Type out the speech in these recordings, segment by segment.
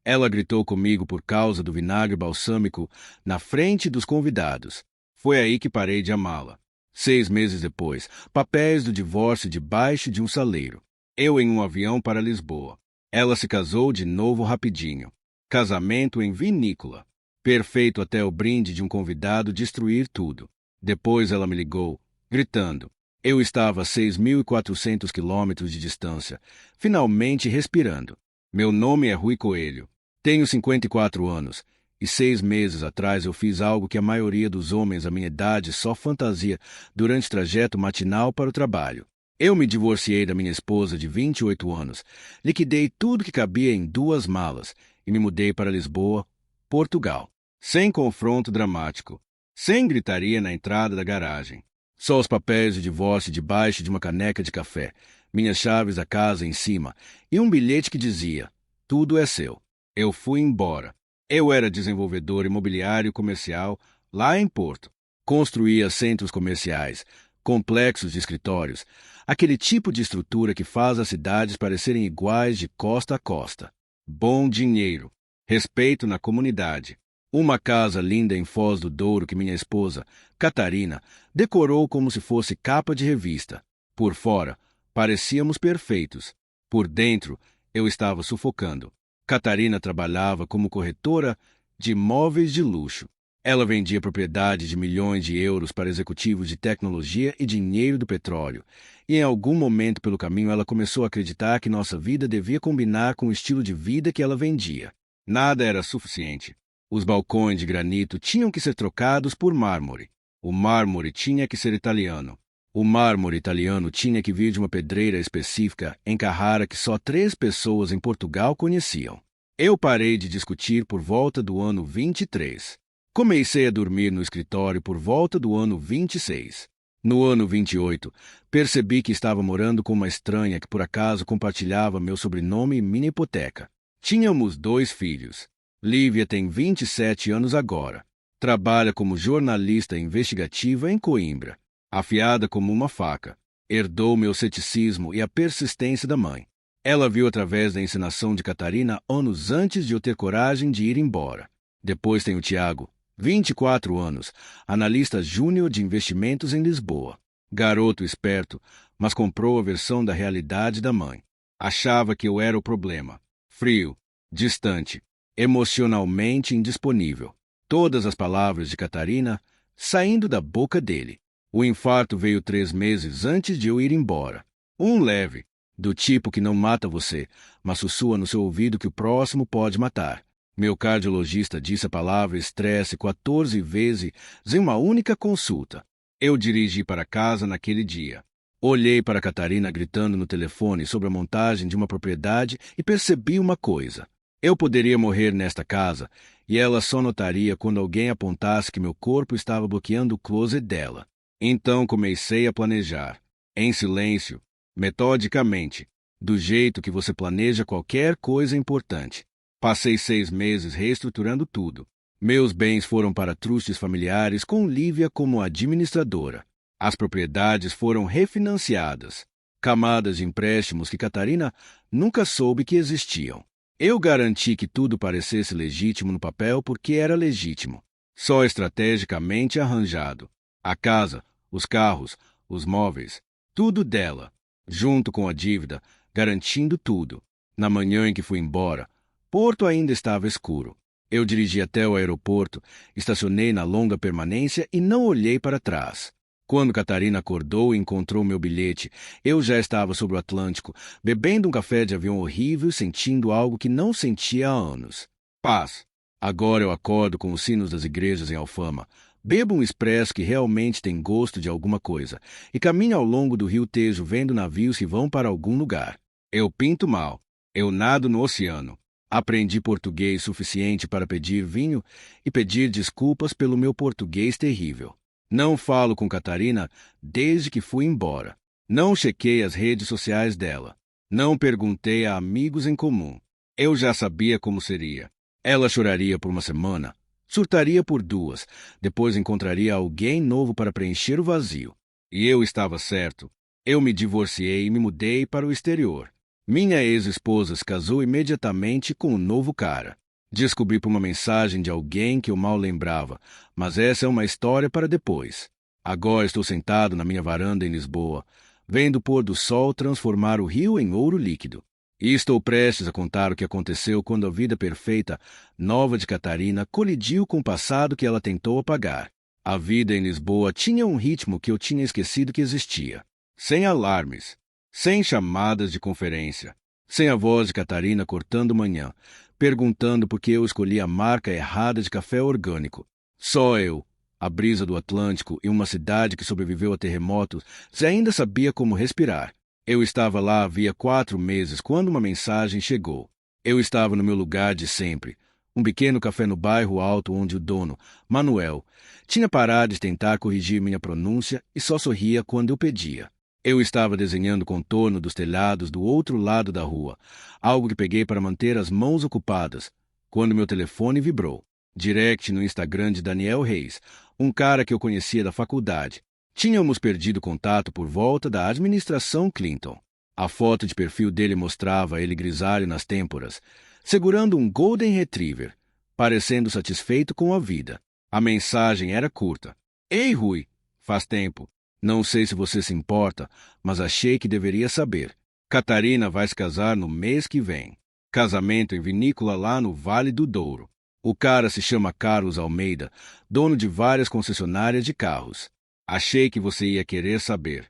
Ela gritou comigo por causa do vinagre balsâmico na frente dos convidados. Foi aí que parei de amá-la. 6 meses depois, papéis do divórcio debaixo de um saleiro. Eu em um avião para Lisboa. Ela se casou de novo rapidinho. Casamento em vinícola. Perfeito até o brinde de um convidado destruir tudo. Depois ela me ligou, gritando. Eu estava a 6.400 quilômetros de distância, finalmente respirando. Meu nome é Rui Coelho. Tenho 54 anos, e 6 meses atrás eu fiz algo que a maioria dos homens à minha idade só fantasia durante o trajeto matinal para o trabalho. Eu me divorciei da minha esposa de 28 anos, liquidei tudo que cabia em 2 malas e me mudei para Lisboa, Portugal. Sem confronto dramático, sem gritaria na entrada da garagem. Só os papéis de divórcio debaixo de uma caneca de café, minhas chaves da casa em cima e um bilhete que dizia: tudo é seu. Eu fui embora. Eu era desenvolvedor imobiliário comercial lá em Porto. Construía centros comerciais, complexos de escritórios, aquele tipo de estrutura que faz as cidades parecerem iguais de costa a costa. Bom dinheiro. Respeito na comunidade. Uma casa linda em Foz do Douro que minha esposa, Catarina, decorou como se fosse capa de revista. Por fora, parecíamos perfeitos. Por dentro, eu estava sufocando. Catarina trabalhava como corretora de imóveis de luxo. Ela vendia propriedades de milhões de euros para executivos de tecnologia e dinheiro do petróleo. E em algum momento pelo caminho ela começou a acreditar que nossa vida devia combinar com o estilo de vida que ela vendia. Nada era suficiente. Os balcões de granito tinham que ser trocados por mármore. O mármore tinha que ser italiano. O mármore italiano tinha que vir de uma pedreira específica em Carrara que só 3 pessoas em Portugal conheciam. Eu parei de discutir por volta do ano 23. Comecei a dormir no escritório por volta do ano 26. No ano 28, percebi que estava morando com uma estranha que por acaso compartilhava meu sobrenome e minha hipoteca. Tínhamos 2 filhos. Lívia tem 27 anos agora. Trabalha como jornalista investigativa em Coimbra. Afiada como uma faca. Herdou meu ceticismo e a persistência da mãe. Ela viu através da encenação de Catarina anos antes de eu ter coragem de ir embora. Depois tem o Tiago, 24 anos, analista júnior de investimentos em Lisboa. Garoto esperto, mas comprou a versão da realidade da mãe. Achava que eu era o problema. Frio, distante, emocionalmente indisponível. Todas as palavras de Catarina saindo da boca dele. O infarto veio 3 meses antes de eu ir embora. Um leve, do tipo que não mata você, mas sussurra no seu ouvido que o próximo pode matar. Meu cardiologista disse a palavra estresse 14 vezes em uma única consulta. Eu dirigi para casa naquele dia. Olhei para Catarina gritando no telefone sobre a montagem de uma propriedade e percebi uma coisa. Eu poderia morrer nesta casa, e ela só notaria quando alguém apontasse que meu corpo estava bloqueando o closet dela. Então comecei a planejar, em silêncio, metodicamente, do jeito que você planeja qualquer coisa importante. Passei 6 meses reestruturando tudo. Meus bens foram para trustes familiares com Lívia como administradora. As propriedades foram refinanciadas. Camadas de empréstimos que Catarina nunca soube que existiam. Eu garanti que tudo parecesse legítimo no papel porque era legítimo. Só estrategicamente arranjado. A casa, os carros, os móveis, tudo dela, junto com a dívida, garantindo tudo. Na manhã em que fui embora, Porto ainda estava escuro. Eu dirigi até o aeroporto, estacionei na longa permanência e não olhei para trás. Quando Catarina acordou e encontrou meu bilhete, eu já estava sobre o Atlântico, bebendo um café de avião horrível e sentindo algo que não sentia há anos. Paz. Agora eu acordo com os sinos das igrejas em Alfama, bebo um expresso que realmente tem gosto de alguma coisa e caminho ao longo do rio Tejo vendo navios que vão para algum lugar. Eu pinto mal. Eu nado no oceano. Aprendi português suficiente para pedir vinho e pedir desculpas pelo meu português terrível. Não falo com Catarina desde que fui embora. Não chequei as redes sociais dela. Não perguntei a amigos em comum. Eu já sabia como seria. Ela choraria por uma semana, surtaria por 2, depois encontraria alguém novo para preencher o vazio. E eu estava certo. Eu me divorciei e me mudei para o exterior. Minha ex-esposa se casou imediatamente com um novo cara. Descobri por uma mensagem de alguém que eu mal lembrava, mas essa é uma história para depois. Agora estou sentado na minha varanda em Lisboa, vendo o pôr do sol transformar o rio em ouro líquido. E estou prestes a contar o que aconteceu quando a vida perfeita, nova de Catarina, colidiu com o passado que ela tentou apagar. A vida em Lisboa tinha um ritmo que eu tinha esquecido que existia. Sem alarmes, sem chamadas de conferência, sem a voz de Catarina cortando manhã, perguntando por que eu escolhi a marca errada de café orgânico. Só eu, a brisa do Atlântico e uma cidade que sobreviveu a terremotos, se ainda sabia como respirar. Eu estava lá havia 4 meses quando uma mensagem chegou. Eu estava no meu lugar de sempre, um pequeno café no bairro alto onde o dono, Manuel, tinha parado de tentar corrigir minha pronúncia e só sorria quando eu pedia. Eu estava desenhando o contorno dos telhados do outro lado da rua, algo que peguei para manter as mãos ocupadas, quando meu telefone vibrou. Direct no Instagram de Daniel Reis, um cara que eu conhecia da faculdade. Tínhamos perdido contato por volta da administração Clinton. A foto de perfil dele mostrava ele grisalho nas têmporas, segurando um Golden Retriever, parecendo satisfeito com a vida. A mensagem era curta. Ei, Rui, faz tempo. Não sei se você se importa, mas achei que deveria saber. Catarina vai se casar no mês que vem. Casamento em vinícola lá no Vale do Douro. O cara se chama Carlos Almeida, dono de várias concessionárias de carros. Achei que você ia querer saber.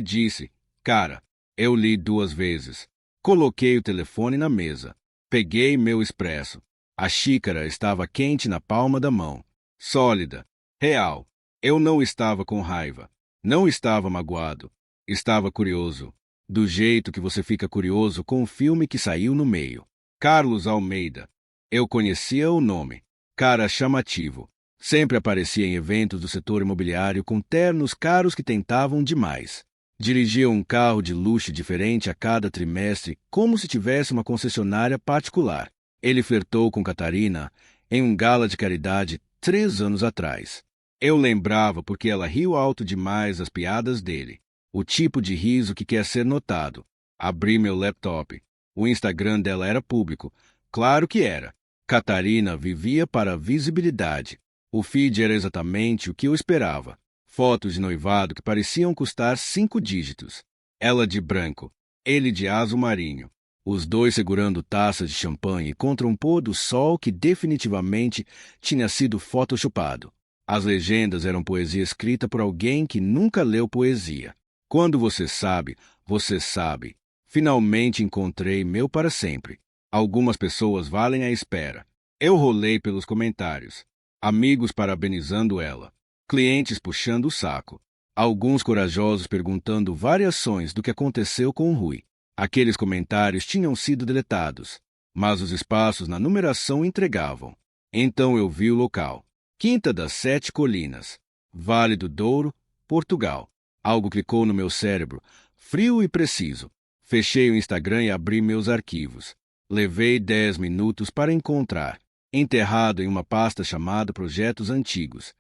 Disse, cara, eu li 2 vezes. Coloquei o telefone na mesa. Peguei meu expresso. A xícara estava quente na palma da mão. Sólida. Real. Eu não estava com raiva. Não estava magoado. Estava curioso. Do jeito que você fica curioso com o filme que saiu no meio. Carlos Almeida. Eu conhecia o nome. Cara chamativo. Sempre aparecia em eventos do setor imobiliário com ternos caros que tentavam demais. Dirigia um carro de luxo diferente a cada trimestre, como se tivesse uma concessionária particular. Ele flertou com Catarina em um gala de caridade 3 anos atrás. Eu lembrava porque ela riu alto demais as piadas dele. O tipo de riso que quer ser notado. Abri meu laptop. O Instagram dela era público. Claro que era. Catarina vivia para a visibilidade. O feed era exatamente o que eu esperava. Fotos de noivado que pareciam custar 5 dígitos. Ela de branco, ele de azul marinho. Os dois segurando taças de champanhe contra um pôr do sol que definitivamente tinha sido photoshopado. As legendas eram poesia escrita por alguém que nunca leu poesia. Quando você sabe, você sabe. Finalmente encontrei meu para sempre. Algumas pessoas valem a espera. Eu rolei pelos comentários. Amigos parabenizando ela. Clientes puxando o saco. Alguns corajosos perguntando variações do que aconteceu com o Rui. Aqueles comentários tinham sido deletados, mas os espaços na numeração entregavam. Então eu vi o local. Quinta das 7 Colinas, Vale do Douro, Portugal. Algo clicou no meu cérebro, frio e preciso. Fechei o Instagram e abri meus arquivos. Levei 10 minutos para encontrar, enterrado em uma pasta chamada Projetos Antigos.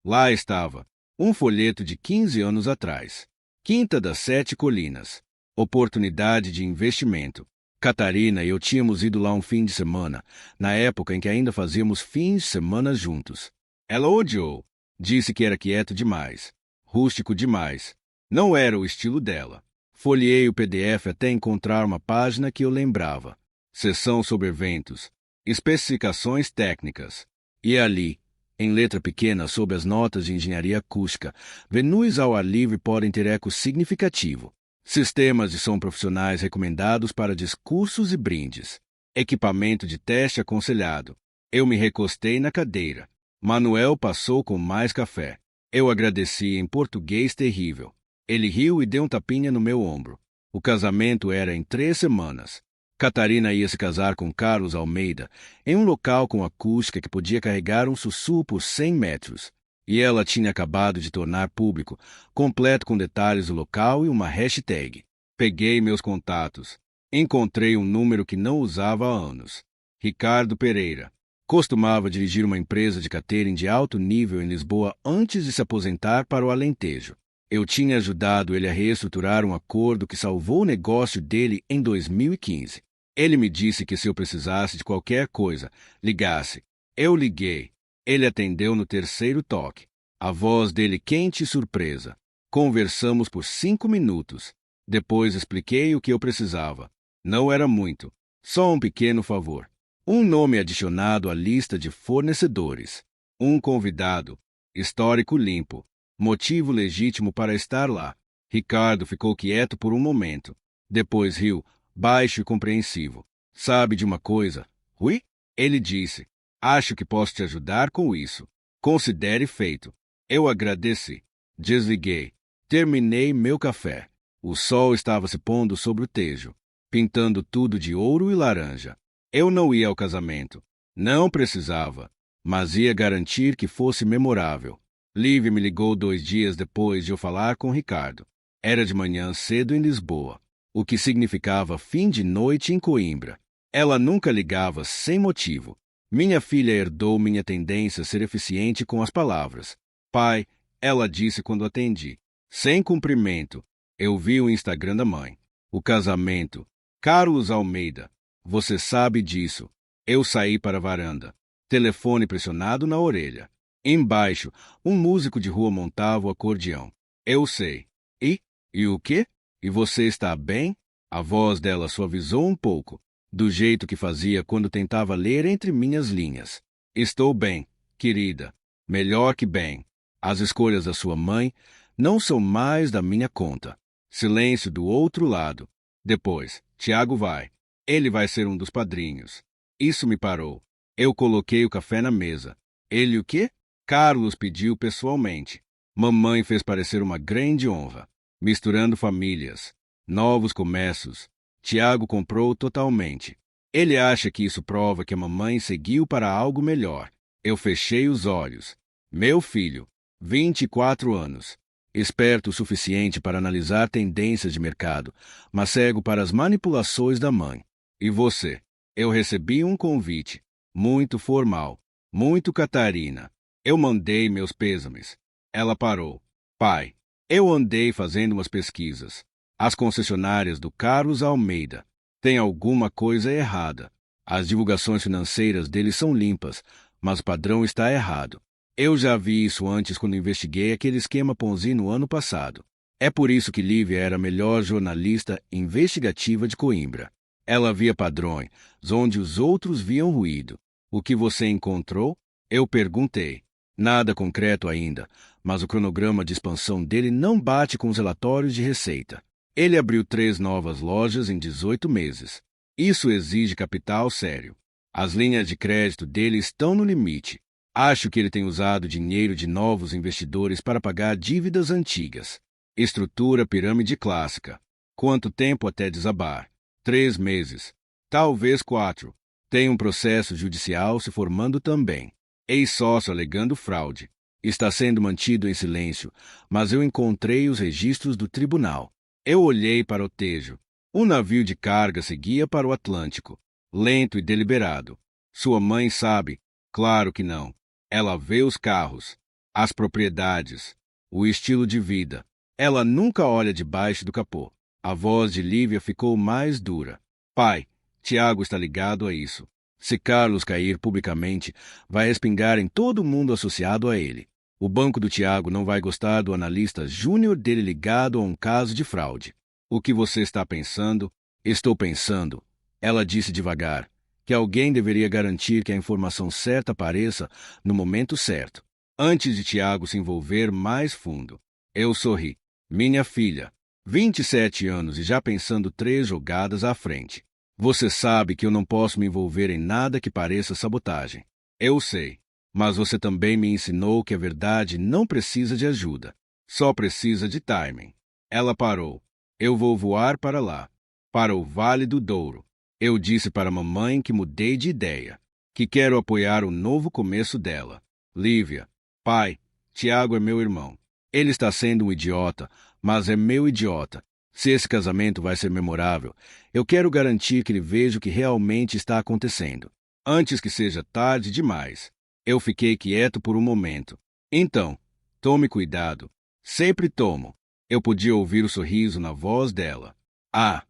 Lá estava, um folheto de 15 anos atrás. Quinta das 7 Colinas. Oportunidade de investimento. Catarina e eu tínhamos ido lá um fim de semana, na época em que ainda fazíamos fins de semana juntos. Ela odiou. Disse que era quieto demais. Rústico demais. Não era o estilo dela. Folheei o PDF até encontrar uma página que eu lembrava. Seção sobre eventos. Especificações técnicas. E ali, em letra pequena sob as notas de engenharia acústica, venus ao ar livre podem ter eco significativo. Sistemas de som profissionais recomendados para discursos e brindes. Equipamento de teste aconselhado. Eu me recostei na cadeira. Manuel passou com mais café. Eu agradeci em português terrível. Ele riu e deu um tapinha no meu ombro. O casamento era em 3 semanas. Catarina ia se casar com Carlos Almeida, em um local com acústica que podia carregar um sussurro por 100 metros. E ela tinha acabado de tornar público, completo com detalhes do local e uma hashtag. Peguei meus contatos. Encontrei um número que não usava há anos. Ricardo Pereira. Costumava dirigir uma empresa de catering de alto nível em Lisboa antes de se aposentar para o Alentejo. Eu tinha ajudado ele a reestruturar um acordo que salvou o negócio dele em 2015. Ele me disse que se eu precisasse de qualquer coisa, ligasse. Eu liguei. Ele atendeu no terceiro toque. A voz dele quente e surpresa. Conversamos por 5 minutos. Depois expliquei o que eu precisava. Não era muito. Só um pequeno favor. Um nome adicionado à lista de fornecedores. Um convidado. Histórico limpo. Motivo legítimo para estar lá. Ricardo ficou quieto por um momento. Depois riu, baixo e compreensivo. Sabe de uma coisa, Rui? Ele disse. Acho que posso te ajudar com isso. Considere feito. Eu agradeci. Desliguei. Terminei meu café. O sol estava se pondo sobre o tejo, pintando tudo de ouro e laranja. Eu não ia ao casamento. Não precisava, mas ia garantir que fosse memorável. Lívia me ligou 2 dias depois de eu falar com Ricardo. Era de manhã cedo em Lisboa, o que significava fim de noite em Coimbra. Ela nunca ligava sem motivo. Minha filha herdou minha tendência a ser eficiente com as palavras. Pai, ela disse quando atendi. Sem cumprimento. Eu vi o Instagram da mãe. O casamento. Carlos Almeida. Você sabe disso. Eu saí para a varanda. Telefone pressionado na orelha. Embaixo, um músico de rua montava o acordeão. Eu sei. E o quê? E você está bem? A voz dela suavizou um pouco, do jeito que fazia quando tentava ler entre minhas linhas. Estou bem, querida. Melhor que bem. As escolhas da sua mãe não são mais da minha conta. Silêncio do outro lado. Depois, Tiago vai. Ele vai ser um dos padrinhos. Isso me parou. Eu coloquei o café na mesa. Ele o quê? Carlos pediu pessoalmente. Mamãe fez parecer uma grande honra. Misturando famílias. Novos começos. Tiago comprou totalmente. Ele acha que isso prova que a mamãe seguiu para algo melhor. Eu fechei os olhos. Meu filho, 24 anos. Esperto o suficiente para analisar tendências de mercado, mas cego para as manipulações da mãe. E você? Eu recebi um convite. Muito formal. Muito Catarina. Eu mandei meus pêsames. Ela parou. Pai, eu andei fazendo umas pesquisas. As concessionárias do Carlos Almeida. Tem alguma coisa errada. As divulgações financeiras deles são limpas, mas o padrão está errado. Eu já vi isso antes quando investiguei aquele esquema Ponzi no ano passado. É por isso que Lívia era a melhor jornalista investigativa de Coimbra. Ela via padrões, onde os outros viam ruído. O que você encontrou? Eu perguntei. Nada concreto ainda, mas o cronograma de expansão dele não bate com os relatórios de receita. Ele abriu 3 novas lojas em 18 meses. Isso exige capital sério. As linhas de crédito dele estão no limite. Acho que ele tem usado dinheiro de novos investidores para pagar dívidas antigas. Estrutura pirâmide clássica. Quanto tempo até desabar? 3 meses. Talvez 4. Tem um processo judicial se formando também. Ex-sócio alegando fraude. Está sendo mantido em silêncio, mas eu encontrei os registros do tribunal. Eu olhei para o Tejo. Um navio de carga seguia para o Atlântico, lento e deliberado. Sua mãe sabe? Claro que não. Ela vê os carros, as propriedades, o estilo de vida. Ela nunca olha debaixo do capô. A voz de Lívia ficou mais dura. Pai, Tiago está ligado a isso. Se Carlos cair publicamente, vai respingar em todo mundo associado a ele. O banco do Tiago não vai gostar do analista júnior dele ligado a um caso de fraude. O que você está pensando? Estou pensando, ela disse devagar, que alguém deveria garantir que a informação certa apareça no momento certo, antes de Tiago se envolver mais fundo. Eu sorri. Minha filha, 27 anos e já pensando 3 jogadas à frente. Você sabe que eu não posso me envolver em nada que pareça sabotagem. Eu sei, mas você também me ensinou que a verdade não precisa de ajuda, só precisa de timing. Ela parou. Eu vou voar para lá, para o Vale do Douro. Eu disse para a mamãe que mudei de ideia, que quero apoiar o novo começo dela. Lívia, pai, Tiago é meu irmão. Ele está sendo um idiota, mas é meu idiota. Se esse casamento vai ser memorável, eu quero garantir que ele veja o que realmente está acontecendo, antes que seja tarde demais. Eu fiquei quieto por um momento. Então, tome cuidado. Sempre tomo. Eu podia ouvir o sorriso na voz dela. Ah,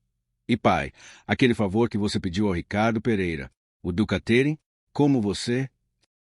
e pai, aquele favor que você pediu ao Ricardo Pereira, o do catering, como você?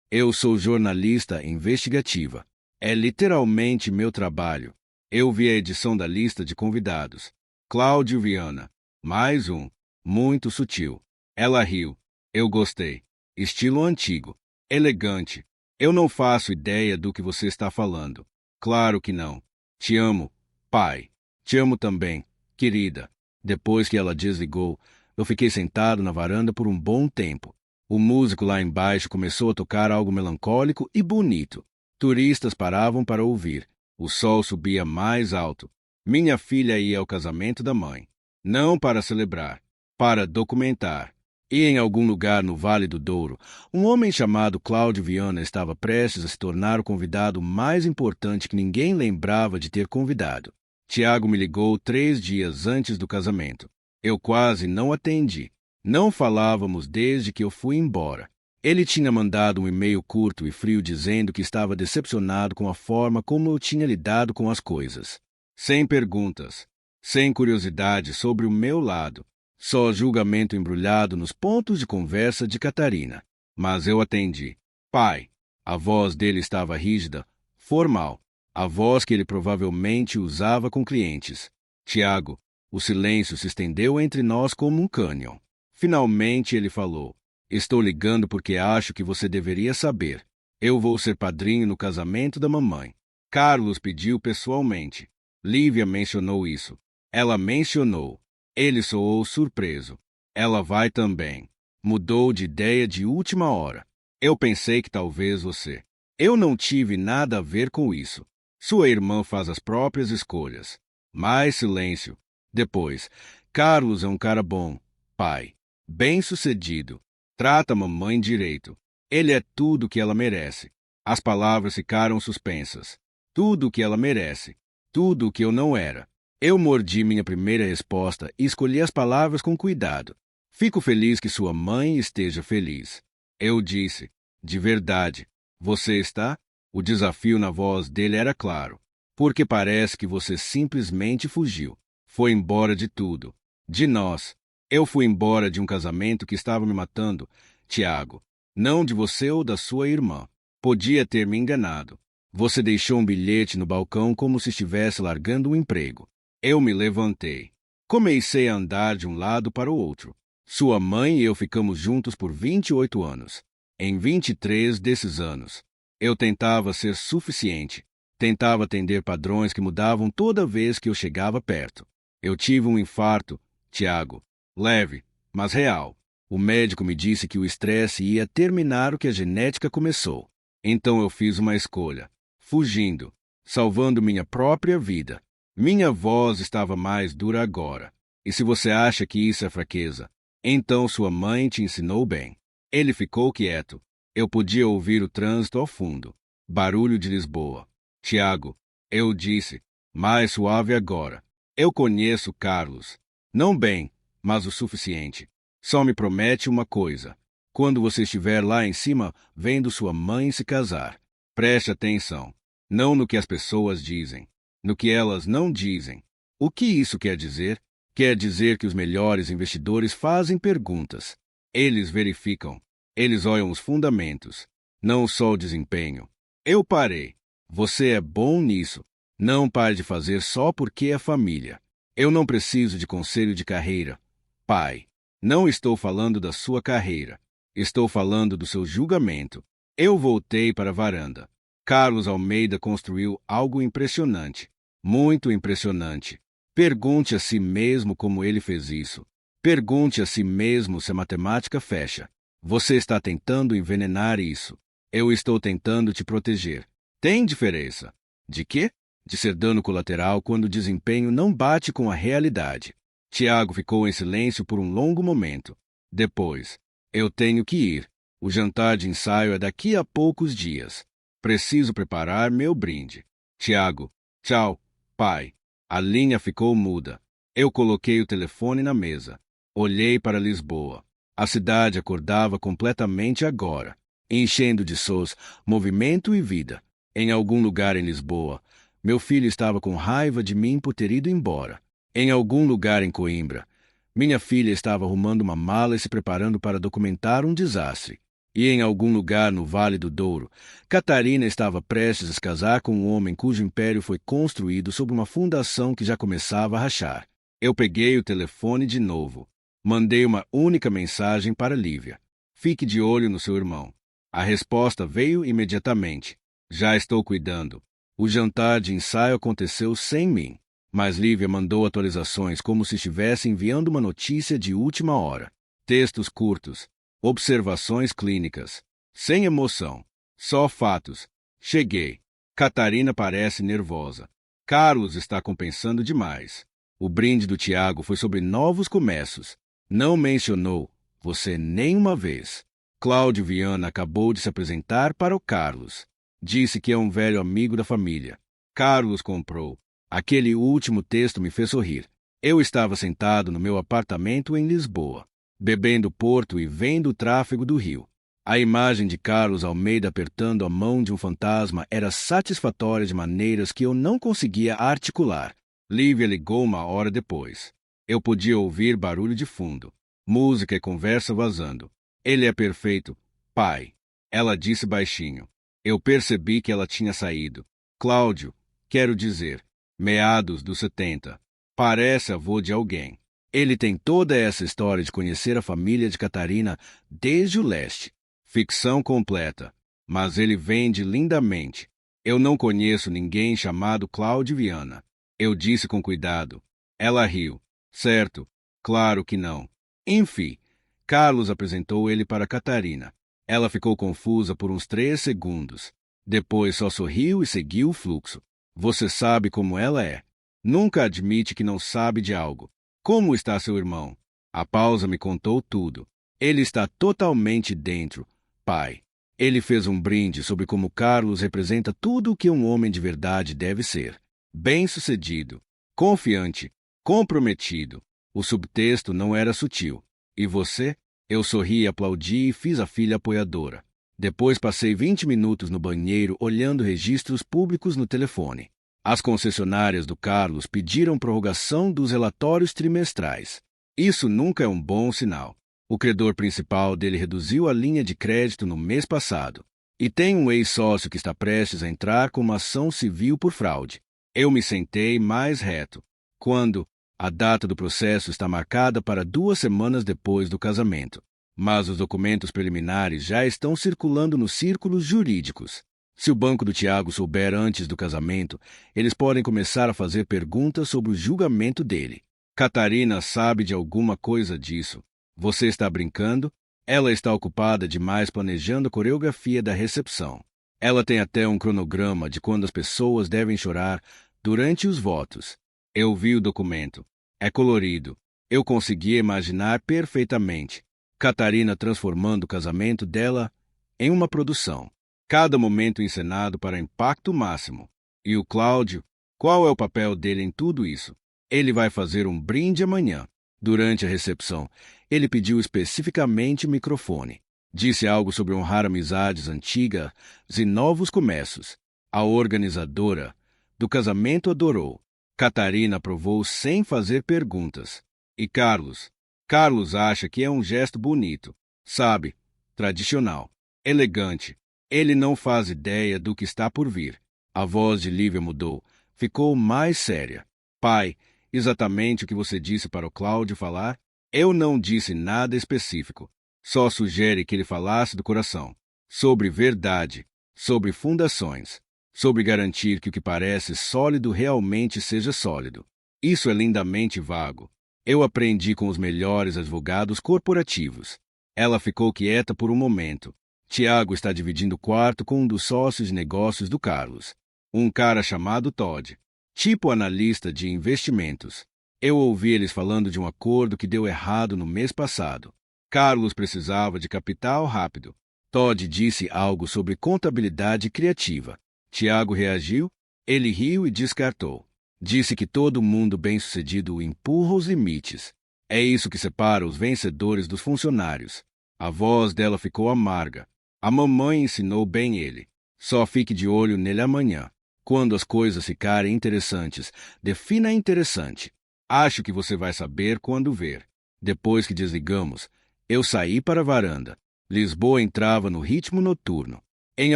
Eu sou jornalista investigativa. É literalmente meu trabalho. Eu vi a edição da lista de convidados. Cláudio Viana. Mais um. Muito sutil. Ela riu. Eu gostei. Estilo antigo. Elegante. Eu não faço ideia do que você está falando. Claro que não. Te amo, pai. Te amo também, querida. Depois que ela desligou, eu fiquei sentado na varanda por um bom tempo. O músico lá embaixo começou a tocar algo melancólico e bonito. Turistas paravam para ouvir. O sol subia mais alto. Minha filha ia ao casamento da mãe. Não para celebrar, para documentar. E em algum lugar no Vale do Douro, um homem chamado Cláudio Viana estava prestes a se tornar o convidado mais importante que ninguém lembrava de ter convidado. Tiago me ligou 3 dias antes do casamento. Eu quase não atendi. Não falávamos desde que eu fui embora. Ele tinha mandado um e-mail curto e frio dizendo que estava decepcionado com a forma como eu tinha lidado com as coisas. Sem perguntas, sem curiosidade sobre o meu lado. Só julgamento embrulhado nos pontos de conversa de Catarina. Mas eu atendi. Pai. A voz dele estava rígida, formal. A voz que ele provavelmente usava com clientes. Tiago. O silêncio se estendeu entre nós como um cânion. Finalmente ele falou. Estou ligando porque acho que você deveria saber. Eu vou ser padrinho no casamento da mamãe. Carlos pediu pessoalmente. Lívia mencionou isso. Ela mencionou. Ele soou surpreso. Ela vai também. Mudou de ideia de última hora. Eu pensei que talvez você. Eu não tive nada a ver com isso. Sua irmã faz as próprias escolhas. Mais silêncio. Depois, Carlos é um cara bom, pai. Bem-sucedido. Trata a mamãe direito. Ele é tudo o que ela merece. As palavras ficaram suspensas. Tudo o que ela merece. Tudo o que eu não era. Eu mordi minha primeira resposta e escolhi as palavras com cuidado. Fico feliz que sua mãe esteja feliz. Eu disse, de verdade. Você está? O desafio na voz dele era claro. Porque parece que você simplesmente fugiu. Foi embora de tudo. De nós. Eu fui embora de um casamento que estava me matando, Tiago. Não de você ou da sua irmã. Podia ter me enganado. Você deixou um bilhete no balcão como se estivesse largando um emprego. Eu me levantei. Comecei a andar de um lado para o outro. Sua mãe e eu ficamos juntos por 28 anos. Em 23 desses anos, eu tentava ser suficiente. Tentava atender padrões que mudavam toda vez que eu chegava perto. Eu tive um infarto, Tiago. Leve, mas real. O médico me disse que o estresse ia terminar o que a genética começou. Então eu fiz uma escolha. Fugindo. Salvando minha própria vida. Minha voz estava mais dura agora. E se você acha que isso é fraqueza, então sua mãe te ensinou bem. Ele ficou quieto. Eu podia ouvir o trânsito ao fundo. Barulho de Lisboa. Tiago, eu disse, mais suave agora. Eu conheço Carlos. Não bem, mas o suficiente. Só me promete uma coisa. Quando você estiver lá em cima, vendo sua mãe se casar, preste atenção. Não no que as pessoas dizem. No que elas não dizem. O que isso quer dizer? Quer dizer que os melhores investidores fazem perguntas. Eles verificam. Eles olham os fundamentos, não só o desempenho. Eu parei. Você é bom nisso. Não pare de fazer só porque é família. Eu não preciso de conselho de carreira. Pai, não estou falando da sua carreira. Estou falando do seu julgamento. Eu voltei para a varanda. Carlos Almeida construiu algo impressionante. Muito impressionante. Pergunte a si mesmo como ele fez isso. Pergunte a si mesmo se a matemática fecha. Você está tentando envenenar isso. Eu estou tentando te proteger. Tem diferença. De quê? De ser dano colateral quando o desempenho não bate com a realidade. Tiago ficou em silêncio por um longo momento. Depois, eu tenho que ir. O jantar de ensaio é daqui a poucos dias. Preciso preparar meu brinde. Tiago, tchau. Pai, a linha ficou muda. Eu coloquei o telefone na mesa. Olhei para Lisboa. A cidade acordava completamente agora, enchendo de sons, movimento e vida. Em algum lugar em Lisboa, Meu filho estava com raiva de mim por ter ido embora. Em algum lugar em Coimbra, minha filha estava arrumando uma mala e se preparando para documentar um desastre. E em algum lugar no Vale do Douro, Catarina estava prestes a se casar com um homem cujo império foi construído sobre uma fundação que já começava a rachar. Eu peguei o telefone de novo. Mandei uma única mensagem para Lívia. Fique de olho no seu irmão. A resposta veio imediatamente. Já estou cuidando. O jantar de ensaio aconteceu sem mim, mas Lívia mandou atualizações como se estivesse enviando uma notícia de última hora. Textos curtos. Observações clínicas. Sem emoção. Só fatos. Cheguei. Catarina parece nervosa. Carlos está compensando demais. O brinde do Tiago foi sobre novos começos. Não mencionou você nenhuma vez. Cláudio Viana acabou de se apresentar para o Carlos. Disse que é um velho amigo da família. Carlos comprou. Aquele último texto me fez sorrir. Eu estava sentado no meu apartamento em Lisboa, bebendo Porto e vendo o tráfego do rio. A imagem de Carlos Almeida apertando a mão de um fantasma era satisfatória de maneiras que eu não conseguia articular. Lívia ligou uma hora depois. Eu podia ouvir barulho de fundo, música e conversa vazando. Ele é perfeito, pai. Ela disse baixinho. Eu percebi que ela tinha saído. Cláudio, quero dizer, meados dos 70. Parece avô de alguém. Ele tem toda essa história de conhecer a família de Catarina desde o leste. Ficção completa. Mas ele vende lindamente. Eu não conheço ninguém chamado Cláudio Viana. Eu disse com cuidado. Ela riu. Certo. Claro que não. Enfim, Carlos apresentou ele para Catarina. Ela ficou confusa por uns 3 segundos. Depois só sorriu e seguiu o fluxo. Você sabe como ela é. Nunca admite que não sabe de algo. Como está seu irmão? A pausa me contou tudo. Ele está totalmente dentro, pai. Ele fez um brinde sobre como Carlos representa tudo o que um homem de verdade deve ser. Bem-sucedido, confiante, comprometido. O subtexto não era sutil. E você? Eu sorri, aplaudi e fiz a filha apoiadora. Depois passei 20 minutos no banheiro olhando registros públicos no telefone. As concessionárias do Carlos pediram prorrogação dos relatórios trimestrais. Isso nunca é um bom sinal. O credor principal dele reduziu a linha de crédito no mês passado. E tem um ex-sócio que está prestes a entrar com uma ação civil por fraude. Eu me sentei mais reto. Quando? A data do processo está marcada para 2 semanas depois do casamento. Mas os documentos preliminares já estão circulando nos círculos jurídicos. Se o banco do Tiago souber antes do casamento, eles podem começar a fazer perguntas sobre o julgamento dele. Catarina sabe de alguma coisa disso. Você está brincando? Ela está ocupada demais planejando a coreografia da recepção. Ela tem até um cronograma de quando as pessoas devem chorar durante os votos. Eu vi o documento. É colorido. Eu conseguia imaginar perfeitamente. Catarina transformando o casamento dela em uma produção. Cada momento encenado para impacto máximo. E o Cláudio? Qual é o papel dele em tudo isso? Ele vai fazer um brinde amanhã. Durante a recepção, ele pediu especificamente o microfone. Disse algo sobre honrar amizades antigas e novos começos. A organizadora do casamento adorou. Catarina aprovou sem fazer perguntas. E Carlos? Carlos acha que é um gesto bonito. Sabe? Tradicional. Elegante. Ele não faz ideia do que está por vir. A voz de Lívia mudou. Ficou mais séria. Pai, exatamente o que você disse para o Cláudio falar? Eu não disse nada específico. Só sugere que ele falasse do coração. Sobre verdade. Sobre fundações. Sobre garantir que o que parece sólido realmente seja sólido. Isso é lindamente vago. Eu aprendi com os melhores advogados corporativos. Ela ficou quieta por um momento. Tiago está dividindo o quarto com um dos sócios de negócios do Carlos. Um cara chamado Todd. Tipo analista de investimentos. Eu ouvi eles falando de um acordo que deu errado no mês passado. Carlos precisava de capital rápido. Todd disse algo sobre contabilidade criativa. Tiago reagiu, ele riu e descartou. Disse que todo mundo bem-sucedido empurra os limites. É isso que separa os vencedores dos funcionários. A voz dela ficou amarga. A mamãe ensinou bem ele. Só fique de olho nele amanhã. Quando as coisas ficarem interessantes, defina interessante. Acho que você vai saber quando ver. Depois que desligamos, eu saí para a varanda. Lisboa entrava no ritmo noturno. Em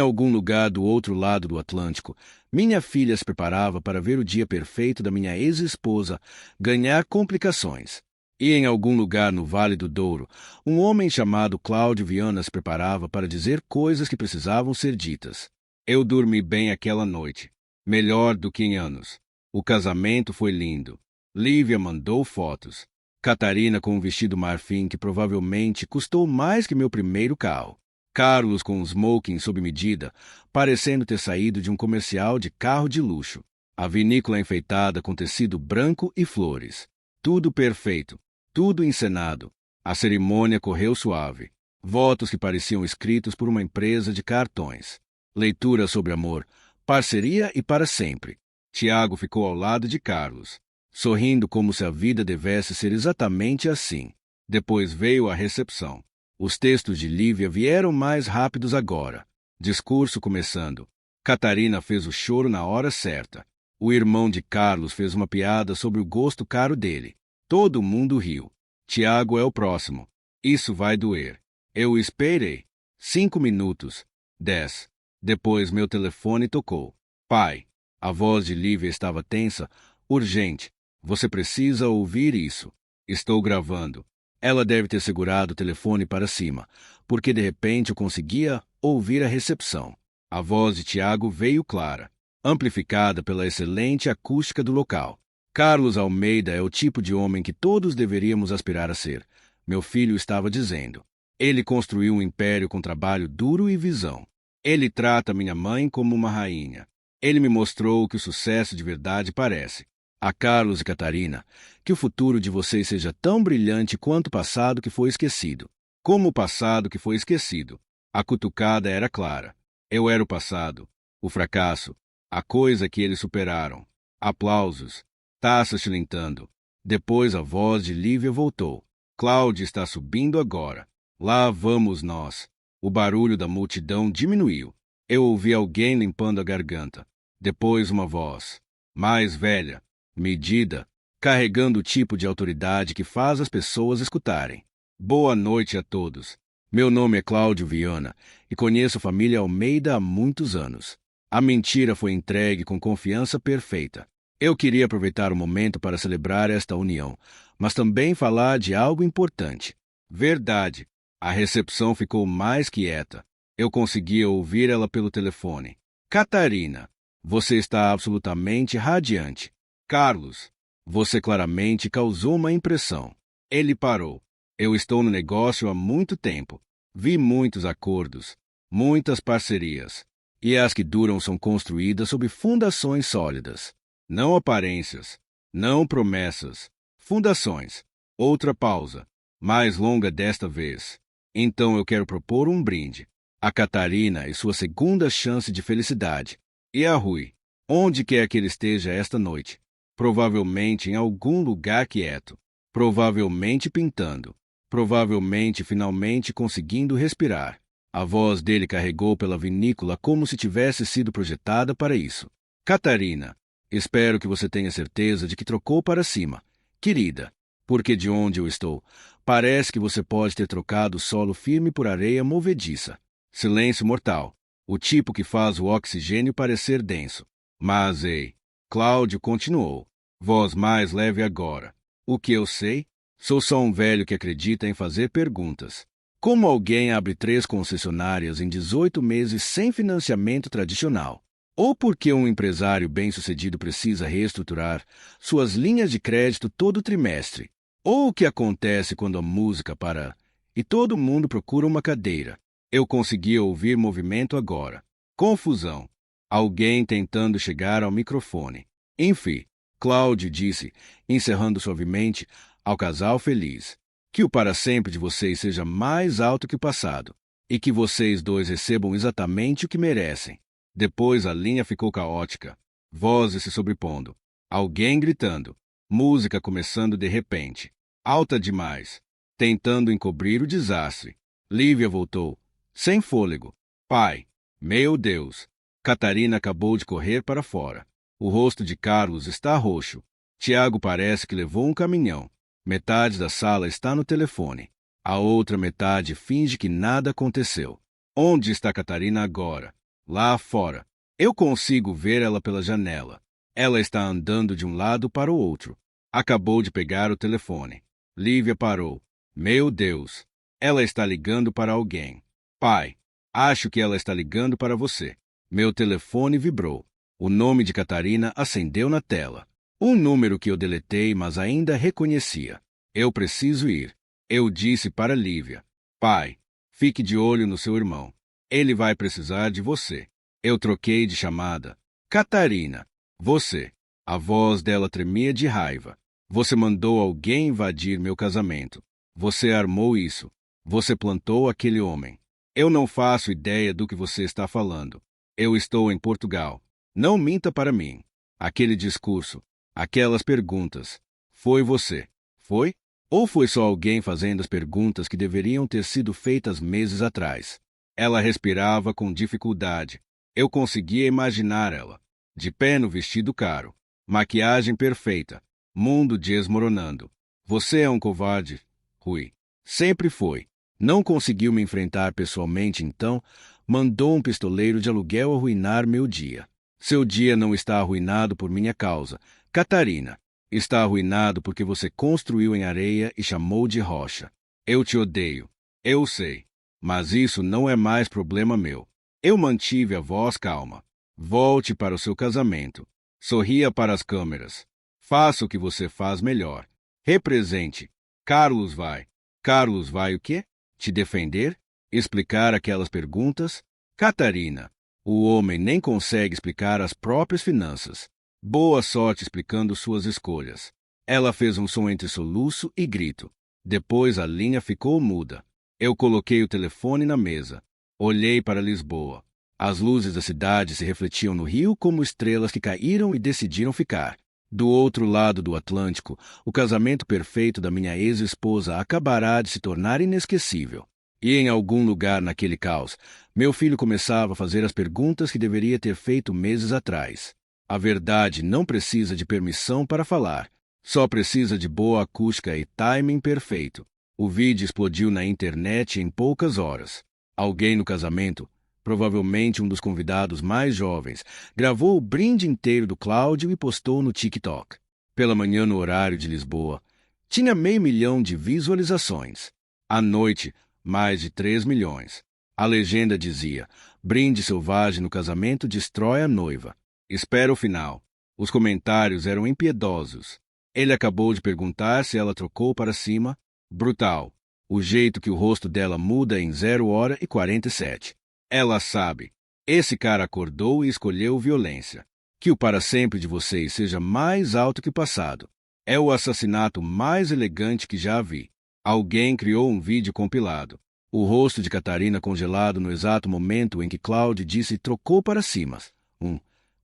algum lugar do outro lado do Atlântico, minha filha se preparava para ver o dia perfeito da minha ex-esposa ganhar complicações. E em algum lugar no Vale do Douro, um homem chamado Cláudio Viana se preparava para dizer coisas que precisavam ser ditas. Eu dormi bem aquela noite. Melhor do que em anos. O casamento foi lindo. Lívia mandou fotos. Catarina com um vestido marfim que provavelmente custou mais que meu primeiro carro. Carlos com um smoking sob medida, parecendo ter saído de um comercial de carro de luxo. A vinícola enfeitada com tecido branco e flores. Tudo perfeito. Tudo encenado. A cerimônia correu suave. Votos que pareciam escritos por uma empresa de cartões. Leitura sobre amor, parceria e para sempre. Tiago ficou ao lado de Carlos, sorrindo como se a vida devesse ser exatamente assim. Depois veio a recepção. Os textos de Lívia vieram mais rápidos agora. Discurso começando. Catarina fez o choro na hora certa. O irmão de Carlos fez uma piada sobre o gosto caro dele. Todo mundo riu. Tiago é o próximo. Isso vai doer. Eu esperei. 5 minutos. 10. Depois meu telefone tocou. Pai. A voz de Lívia estava tensa. Urgente. Você precisa ouvir isso. Estou gravando. Ela deve ter segurado o telefone para cima, porque de repente eu conseguia ouvir a recepção. A voz de Tiago veio clara, amplificada pela excelente acústica do local. Carlos Almeida é o tipo de homem que todos deveríamos aspirar a ser. Meu filho estava dizendo. Ele construiu um império com trabalho duro e visão. Ele trata minha mãe como uma rainha. Ele me mostrou o que o sucesso de verdade parece. A Carlos e Catarina, que o futuro de vocês seja tão brilhante quanto o passado que foi esquecido. Como o passado que foi esquecido. A cutucada era clara. Eu era o passado, o fracasso, a coisa que eles superaram. Aplausos, taças tilintando. Depois a voz de Lívia voltou. Cláudia está subindo agora. Lá vamos nós. O barulho da multidão diminuiu. Eu ouvi alguém limpando a garganta. Depois uma voz, mais velha, medida, carregando o tipo de autoridade que faz as pessoas escutarem. Boa noite a todos. Meu nome é Cláudio Viana e conheço a família Almeida há muitos anos. A mentira foi entregue com confiança perfeita. Eu queria aproveitar o momento para celebrar esta união, mas também falar de algo importante. Verdade. A recepção ficou mais quieta. Eu conseguia ouvir ela pelo telefone. Catarina, você está absolutamente radiante. Carlos, você claramente causou uma impressão. Ele parou. Eu estou no negócio há muito tempo. Vi muitos acordos, muitas parcerias. E as que duram são construídas sob fundações sólidas. Não aparências, não promessas. Fundações. Outra pausa, mais longa desta vez. Então eu quero propor um brinde. A Catarina e sua segunda chance de felicidade. E a Rui, onde quer que ele esteja esta noite. Provavelmente em algum lugar quieto. Provavelmente pintando. Provavelmente finalmente conseguindo respirar. A voz dele carregou pela vinícola como se tivesse sido projetada para isso. Catarina, espero que você tenha certeza de que trocou para cima. Querida, porque de onde eu estou, parece que você pode ter trocado solo firme por areia movediça. Silêncio mortal. O tipo que faz o oxigênio parecer denso. Mas, ei, Cláudio continuou. Voz mais leve agora. O que eu sei? Sou só um velho que acredita em fazer perguntas. Como alguém abre 3 concessionárias em 18 meses sem financiamento tradicional? Ou porque um empresário bem-sucedido precisa reestruturar suas linhas de crédito todo trimestre? Ou o que acontece quando a música para e todo mundo procura uma cadeira? Eu conseguia ouvir movimento agora. Confusão. Alguém tentando chegar ao microfone. Enfim, Cláudio disse, encerrando suavemente, ao casal feliz. Que o para sempre de vocês seja mais alto que o passado, e que vocês dois recebam exatamente o que merecem. Depois a linha ficou caótica. Vozes se sobrepondo. Alguém gritando. Música começando de repente. Alta demais. Tentando encobrir o desastre. Lívia voltou. Sem fôlego. Pai. Meu Deus. Catarina acabou de correr para fora. O rosto de Carlos está roxo. Tiago parece que levou um caminhão. Metade da sala está no telefone. A outra metade finge que nada aconteceu. Onde está Catarina agora? Lá fora. Eu consigo ver ela pela janela. Ela está andando de um lado para o outro. Acabou de pegar o telefone. Lívia parou. Meu Deus! Ela está ligando para alguém. Pai, acho que ela está ligando para você. Meu telefone vibrou. O nome de Catarina acendeu na tela. Um número que eu deletei, mas ainda reconhecia. Eu preciso ir. Eu disse para Lívia. Pai, fique de olho no seu irmão. Ele vai precisar de você. Eu troquei de chamada. Catarina, você. A voz dela tremia de raiva. Você mandou alguém invadir meu casamento. Você armou isso. Você plantou aquele homem. Eu não faço ideia do que você está falando. Eu estou em Portugal. Não minta para mim. Aquele discurso, aquelas perguntas. Foi você. Foi? Ou foi só alguém fazendo as perguntas que deveriam ter sido feitas meses atrás? Ela respirava com dificuldade. Eu conseguia imaginar ela, de pé no vestido caro, maquiagem perfeita, mundo desmoronando. Você é um covarde, Rui. Sempre foi. Não conseguiu me enfrentar pessoalmente, então mandou um pistoleiro de aluguel arruinar meu dia. Seu dia não está arruinado por minha causa, Catarina. Está arruinado porque você construiu em areia e chamou de rocha. Eu te odeio. Eu sei. Mas isso não é mais problema meu. Eu mantive a voz calma. Volte para o seu casamento. Sorria para as câmeras. Faça o que você faz melhor. Represente. Carlos vai. Carlos vai o quê? Te defender? Explicar aquelas perguntas? Catarina, o homem nem consegue explicar as próprias finanças. Boa sorte explicando suas escolhas. Ela fez um som entre soluço e grito. Depois a linha ficou muda. Eu coloquei o telefone na mesa. Olhei para Lisboa. As luzes da cidade se refletiam no rio como estrelas que caíram e decidiram ficar. Do outro lado do Atlântico, o casamento perfeito da minha ex-esposa acabará de se tornar inesquecível. E em algum lugar naquele caos, meu filho começava a fazer as perguntas que deveria ter feito meses atrás. A verdade não precisa de permissão para falar. Só precisa de boa acústica e timing perfeito. O vídeo explodiu na internet em poucas horas. Alguém no casamento, provavelmente um dos convidados mais jovens, gravou o brinde inteiro do Cláudio e postou no TikTok. Pela manhã, no horário de Lisboa, tinha 500 mil de visualizações. À noite, mais de 3 milhões. A legenda dizia: brinde selvagem no casamento destrói a noiva. Espera o final. Os comentários eram impiedosos. Ele acabou de perguntar se ela trocou para cima. Brutal. O jeito que o rosto dela muda em 0h47. Ela sabe. Esse cara acordou e escolheu violência. Que o para sempre de vocês seja mais alto que o passado. É o assassinato mais elegante que já vi. Alguém criou um vídeo compilado. O rosto de Catarina congelado no exato momento em que Cláudio disse trocou para cima.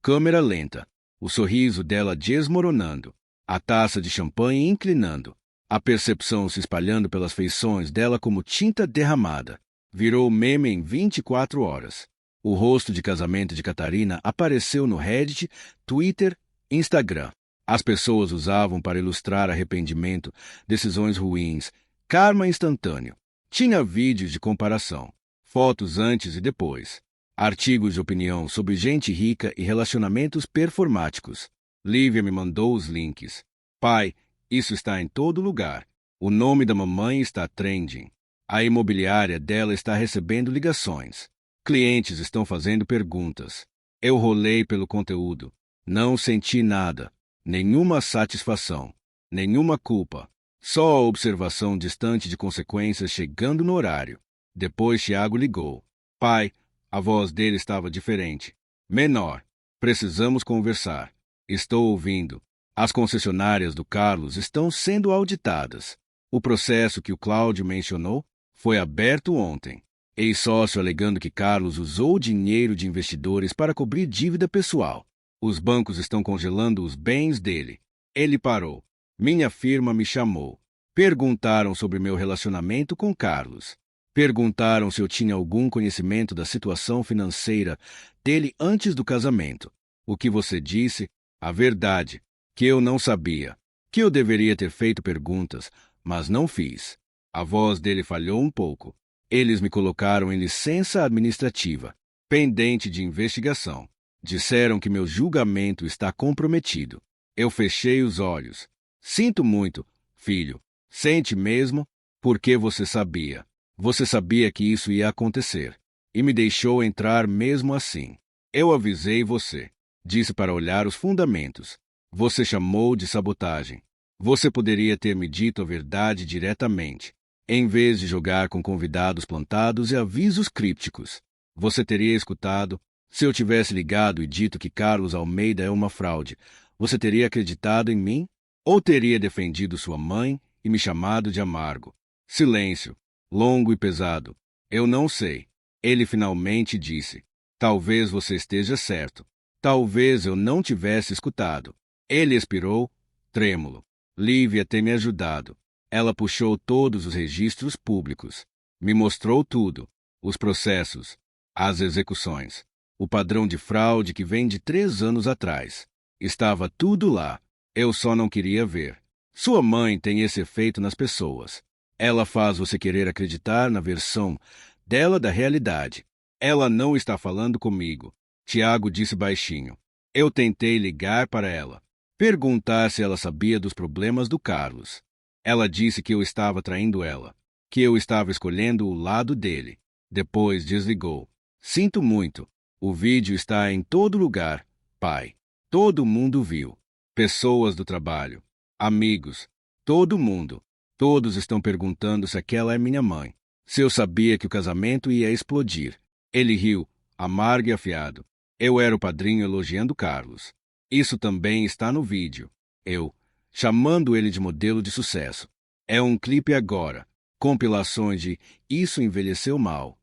Câmera lenta. O sorriso dela desmoronando. A taça de champanhe inclinando. A percepção se espalhando pelas feições dela como tinta derramada. Virou meme em 24 horas. O rosto de casamento de Catarina apareceu no Reddit, Twitter, Instagram. As pessoas usavam para ilustrar arrependimento, decisões ruins, karma instantâneo. Tinha vídeos de comparação, fotos antes e depois, artigos de opinião sobre gente rica e relacionamentos performáticos. Lívia me mandou os links. Pai, isso está em todo lugar. O nome da mamãe está trending. A imobiliária dela está recebendo ligações. Clientes estão fazendo perguntas. Eu rolei pelo conteúdo. Não senti nada. Nenhuma satisfação. Nenhuma culpa. Só a observação distante de consequências chegando no horário. Depois Tiago ligou. Pai, a voz dele estava diferente. Menor. Precisamos conversar. Estou ouvindo. As concessionárias do Carlos estão sendo auditadas. O processo que o Cláudio mencionou foi aberto ontem. Ex-sócio alegando que Carlos usou dinheiro de investidores para cobrir dívida pessoal. Os bancos estão congelando os bens dele. Ele parou. Minha firma me chamou. Perguntaram sobre meu relacionamento com Carlos. Perguntaram se eu tinha algum conhecimento da situação financeira dele antes do casamento. O que você disse? A verdade, que eu não sabia, que eu deveria ter feito perguntas, mas não fiz. A voz dele falhou um pouco. Eles me colocaram em licença administrativa, pendente de investigação. Disseram que meu julgamento está comprometido. Eu fechei os olhos. Sinto muito, filho. Sente mesmo? Porque você sabia. Você sabia que isso ia acontecer. E me deixou entrar mesmo assim. Eu avisei você. Disse para olhar os fundamentos. Você chamou de sabotagem. Você poderia ter me dito a verdade diretamente, em vez de jogar com convidados plantados e avisos crípticos. Você teria escutado. Se eu tivesse ligado e dito que Carlos Almeida é uma fraude, você teria acreditado em mim? Ou teria defendido sua mãe e me chamado de amargo? Silêncio, longo e pesado. Eu não sei. Ele finalmente disse. Talvez você esteja certo. Talvez eu não tivesse escutado. Ele expirou, trêmulo. Lívia tem me ajudado. Ela puxou todos os registros públicos. Me mostrou tudo. Os processos. As execuções. O padrão de fraude que vem de 3 anos atrás. Estava tudo lá. Eu só não queria ver. Sua mãe tem esse efeito nas pessoas. Ela faz você querer acreditar na versão dela da realidade. Ela não está falando comigo. Tiago disse baixinho. Eu tentei ligar para ela. Perguntar se ela sabia dos problemas do Carlos. Ela disse que eu estava traindo ela. Que eu estava escolhendo o lado dele. Depois desligou. Sinto muito. O vídeo está em todo lugar, pai. Todo mundo viu. Pessoas do trabalho. Amigos. Todo mundo. Todos estão perguntando se aquela é minha mãe. Se eu sabia que o casamento ia explodir. Ele riu, amargo e afiado. Eu era o padrinho elogiando Carlos. Isso também está no vídeo. Eu, chamando ele de modelo de sucesso. É um clipe agora. Compilações de Isso envelheceu mal.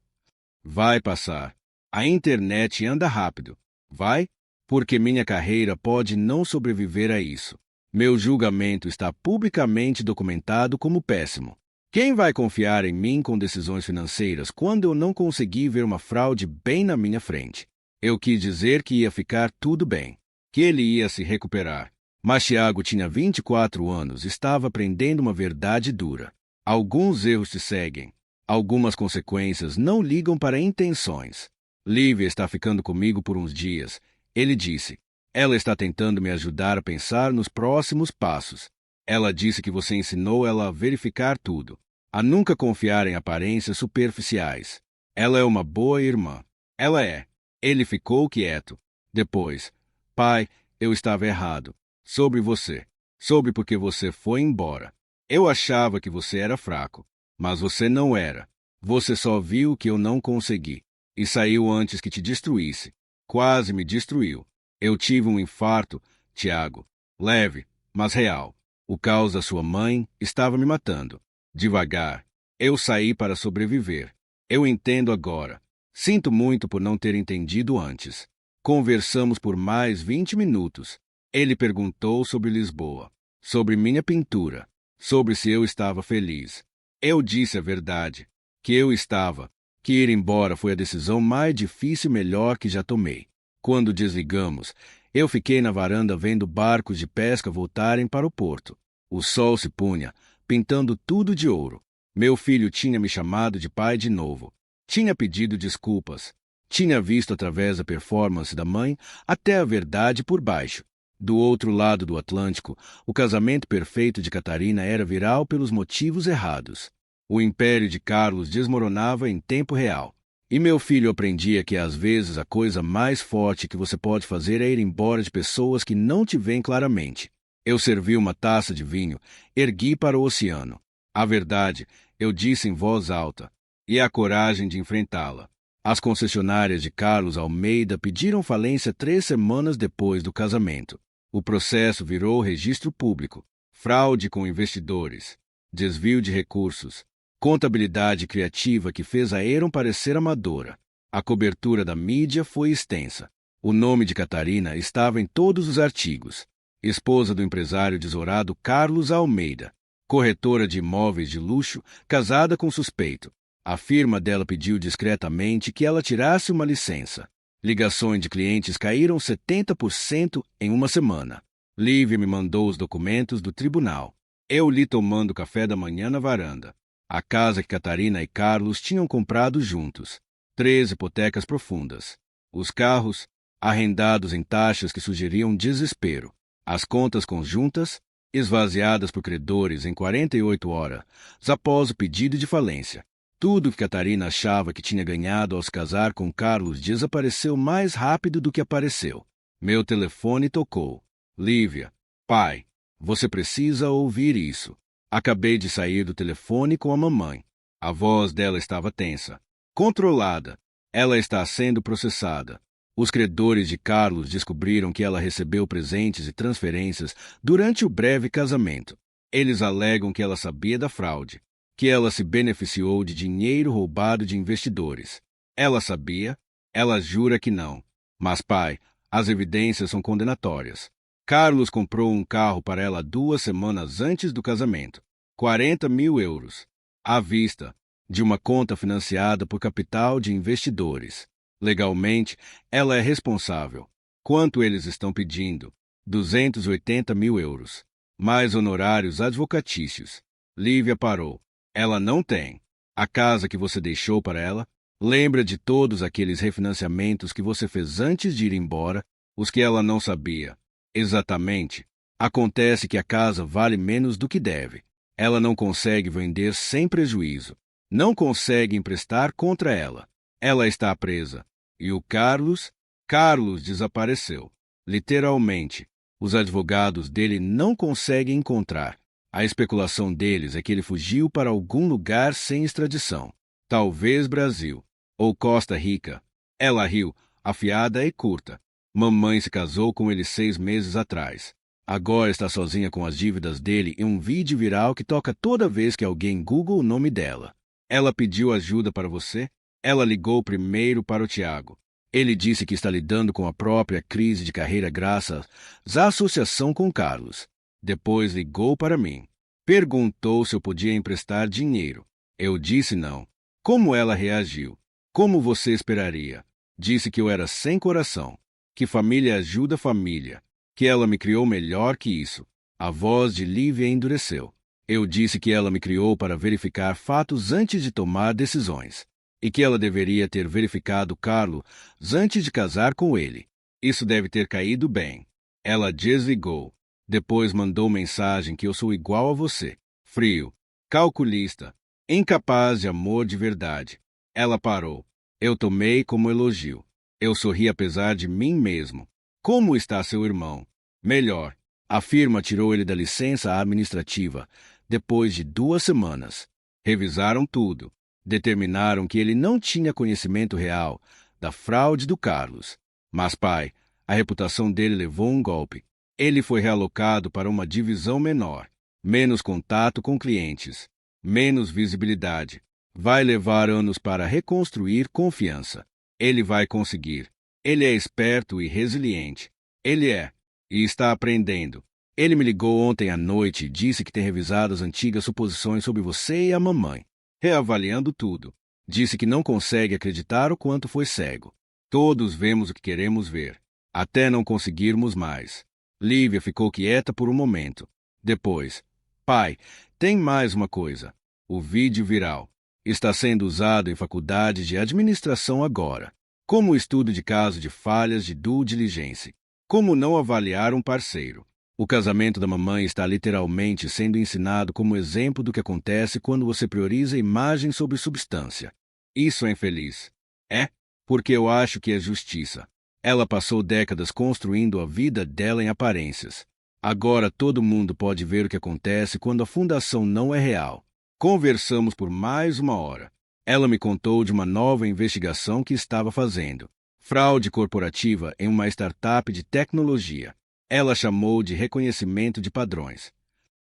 Vai passar. A internet anda rápido. Vai? Porque minha carreira pode não sobreviver a isso. Meu julgamento está publicamente documentado como péssimo. Quem vai confiar em mim com decisões financeiras quando eu não consegui ver uma fraude bem na minha frente? Eu quis dizer que ia ficar tudo bem, que ele ia se recuperar. Mas Tiago tinha 24 anos e estava aprendendo uma verdade dura. Alguns erros te seguem. Algumas consequências não ligam para intenções. Lívia está ficando comigo por uns dias. Ele disse. Ela está tentando me ajudar a pensar nos próximos passos. Ela disse que você ensinou ela a verificar tudo, a nunca confiar em aparências superficiais. Ela é uma boa irmã. Ela é. Ele ficou quieto. Depois, pai, eu estava errado. Sobre você. Soube porque você foi embora. Eu achava que você era fraco, mas você não era. Você só viu que eu não consegui. E saiu antes que te destruísse. Quase me destruiu. Eu tive um infarto, Tiago. Leve, mas real. O caos da sua mãe estava me matando. Devagar. Eu saí para sobreviver. Eu entendo agora. Sinto muito por não ter entendido antes. Conversamos por mais 20 minutos. Ele perguntou sobre Lisboa, sobre minha pintura, sobre se eu estava feliz. Eu disse a verdade, que eu estava, que ir embora foi a decisão mais difícil e melhor que já tomei. Quando desligamos, eu fiquei na varanda vendo barcos de pesca voltarem para o porto. O sol se punha, pintando tudo de ouro. Meu filho tinha me chamado de pai de novo. Tinha pedido desculpas. Tinha visto através da performance da mãe até a verdade por baixo. Do outro lado do Atlântico, o casamento perfeito de Catarina era viral pelos motivos errados. O império de Carlos desmoronava em tempo real. E meu filho aprendia que às vezes a coisa mais forte que você pode fazer é ir embora de pessoas que não te veem claramente. Eu servi uma taça de vinho, ergui para o oceano. A verdade, eu disse em voz alta, e a coragem de enfrentá-la. As concessionárias de Carlos Almeida pediram falência 3 semanas depois do casamento. O processo virou registro público, fraude com investidores, desvio de recursos, contabilidade criativa que fez a Aeron parecer amadora. A cobertura da mídia foi extensa. O nome de Catarina estava em todos os artigos. Esposa do empresário tesourado Carlos Almeida. Corretora de imóveis de luxo, casada com suspeito. A firma dela pediu discretamente que ela tirasse uma licença. Ligações de clientes caíram 70% em uma semana. Lívia me mandou os documentos do tribunal. Eu li tomando café da manhã na varanda. A casa que Catarina e Carlos tinham comprado juntos. 3 hipotecas profundas. Os carros, arrendados em taxas que sugeriam desespero. As contas conjuntas, esvaziadas por credores em 48 horas, após o pedido de falência. Tudo que Catarina achava que tinha ganhado ao se casar com Carlos desapareceu mais rápido do que apareceu. Meu telefone tocou. Lívia, pai, você precisa ouvir isso. Acabei de sair do telefone com a mamãe. A voz dela estava tensa. Controlada. Ela está sendo processada. Os credores de Carlos descobriram que ela recebeu presentes e transferências durante o breve casamento. Eles alegam que ela sabia da fraude, que ela se beneficiou de dinheiro roubado de investidores. Ela sabia? Ela jura que não. Mas, pai, as evidências são condenatórias. Carlos comprou um carro para ela 2 semanas antes do casamento. 40 mil euros. À vista, de uma conta financiada por capital de investidores. Legalmente, ela é responsável. Quanto eles estão pedindo? 280 mil euros. Mais honorários advocatícios. Lívia parou. Ela não tem. A casa que você deixou para ela? Lembra de todos aqueles refinanciamentos que você fez antes de ir embora, os que ela não sabia? Exatamente. Acontece que a casa vale menos do que deve. Ela não consegue vender sem prejuízo. Não consegue emprestar contra ela. Ela está presa. E o Carlos? Carlos desapareceu. Literalmente. Os advogados dele não conseguem encontrar. A especulação deles é que ele fugiu para algum lugar sem extradição. Talvez Brasil. Ou Costa Rica. Ela riu, afiada e curta. Mamãe se casou com ele 6 meses atrás. Agora está sozinha com as dívidas dele e um vídeo viral que toca toda vez que alguém Google o nome dela. Ela pediu ajuda para você? Ela ligou primeiro para o Tiago. Ele disse que está lidando com a própria crise de carreira graças à associação com Carlos. Depois ligou para mim. Perguntou se eu podia emprestar dinheiro. Eu disse não. Como ela reagiu? Como você esperaria? Disse que eu era sem coração. Que família ajuda família. Que ela me criou melhor que isso. A voz de Lívia endureceu. Eu disse que ela me criou para verificar fatos antes de tomar decisões. E que ela deveria ter verificado Carlos antes de casar com ele. Isso deve ter caído bem. Ela desligou. Depois mandou mensagem que eu sou igual a você. Frio. Calculista. Incapaz de amor de verdade. Ela parou. Eu tomei como elogio. Eu sorri apesar de mim mesmo. Como está seu irmão? Melhor. A firma tirou ele da licença administrativa depois de 2 semanas. Revisaram tudo. Determinaram que ele não tinha conhecimento real da fraude do Carlos. Mas, pai, a reputação dele levou um golpe. Ele foi realocado para uma divisão menor. Menos contato com clientes. Menos visibilidade. Vai levar anos para reconstruir confiança. Ele vai conseguir. Ele é esperto e resiliente. Ele é. E está aprendendo. Ele me ligou ontem à noite e disse que tem revisado as antigas suposições sobre você e a mamãe. Reavaliando tudo. Disse que não consegue acreditar o quanto foi cego. Todos vemos o que queremos ver. Até não conseguirmos mais. Lívia ficou quieta por um momento. Depois. Pai, tem mais uma coisa. O vídeo viral. Está sendo usado em faculdades de administração agora. Como estudo de caso de falhas de due diligence. Como não avaliar um parceiro. O casamento da mamãe está literalmente sendo ensinado como exemplo do que acontece quando você prioriza imagem sobre substância. Isso é infeliz. É, porque eu acho que é justiça. Ela passou décadas construindo a vida dela em aparências. Agora todo mundo pode ver o que acontece quando a fundação não é real. Conversamos por mais 1 hora. Ela me contou de uma nova investigação que estava fazendo. Fraude corporativa em uma startup de tecnologia. Ela chamou de reconhecimento de padrões,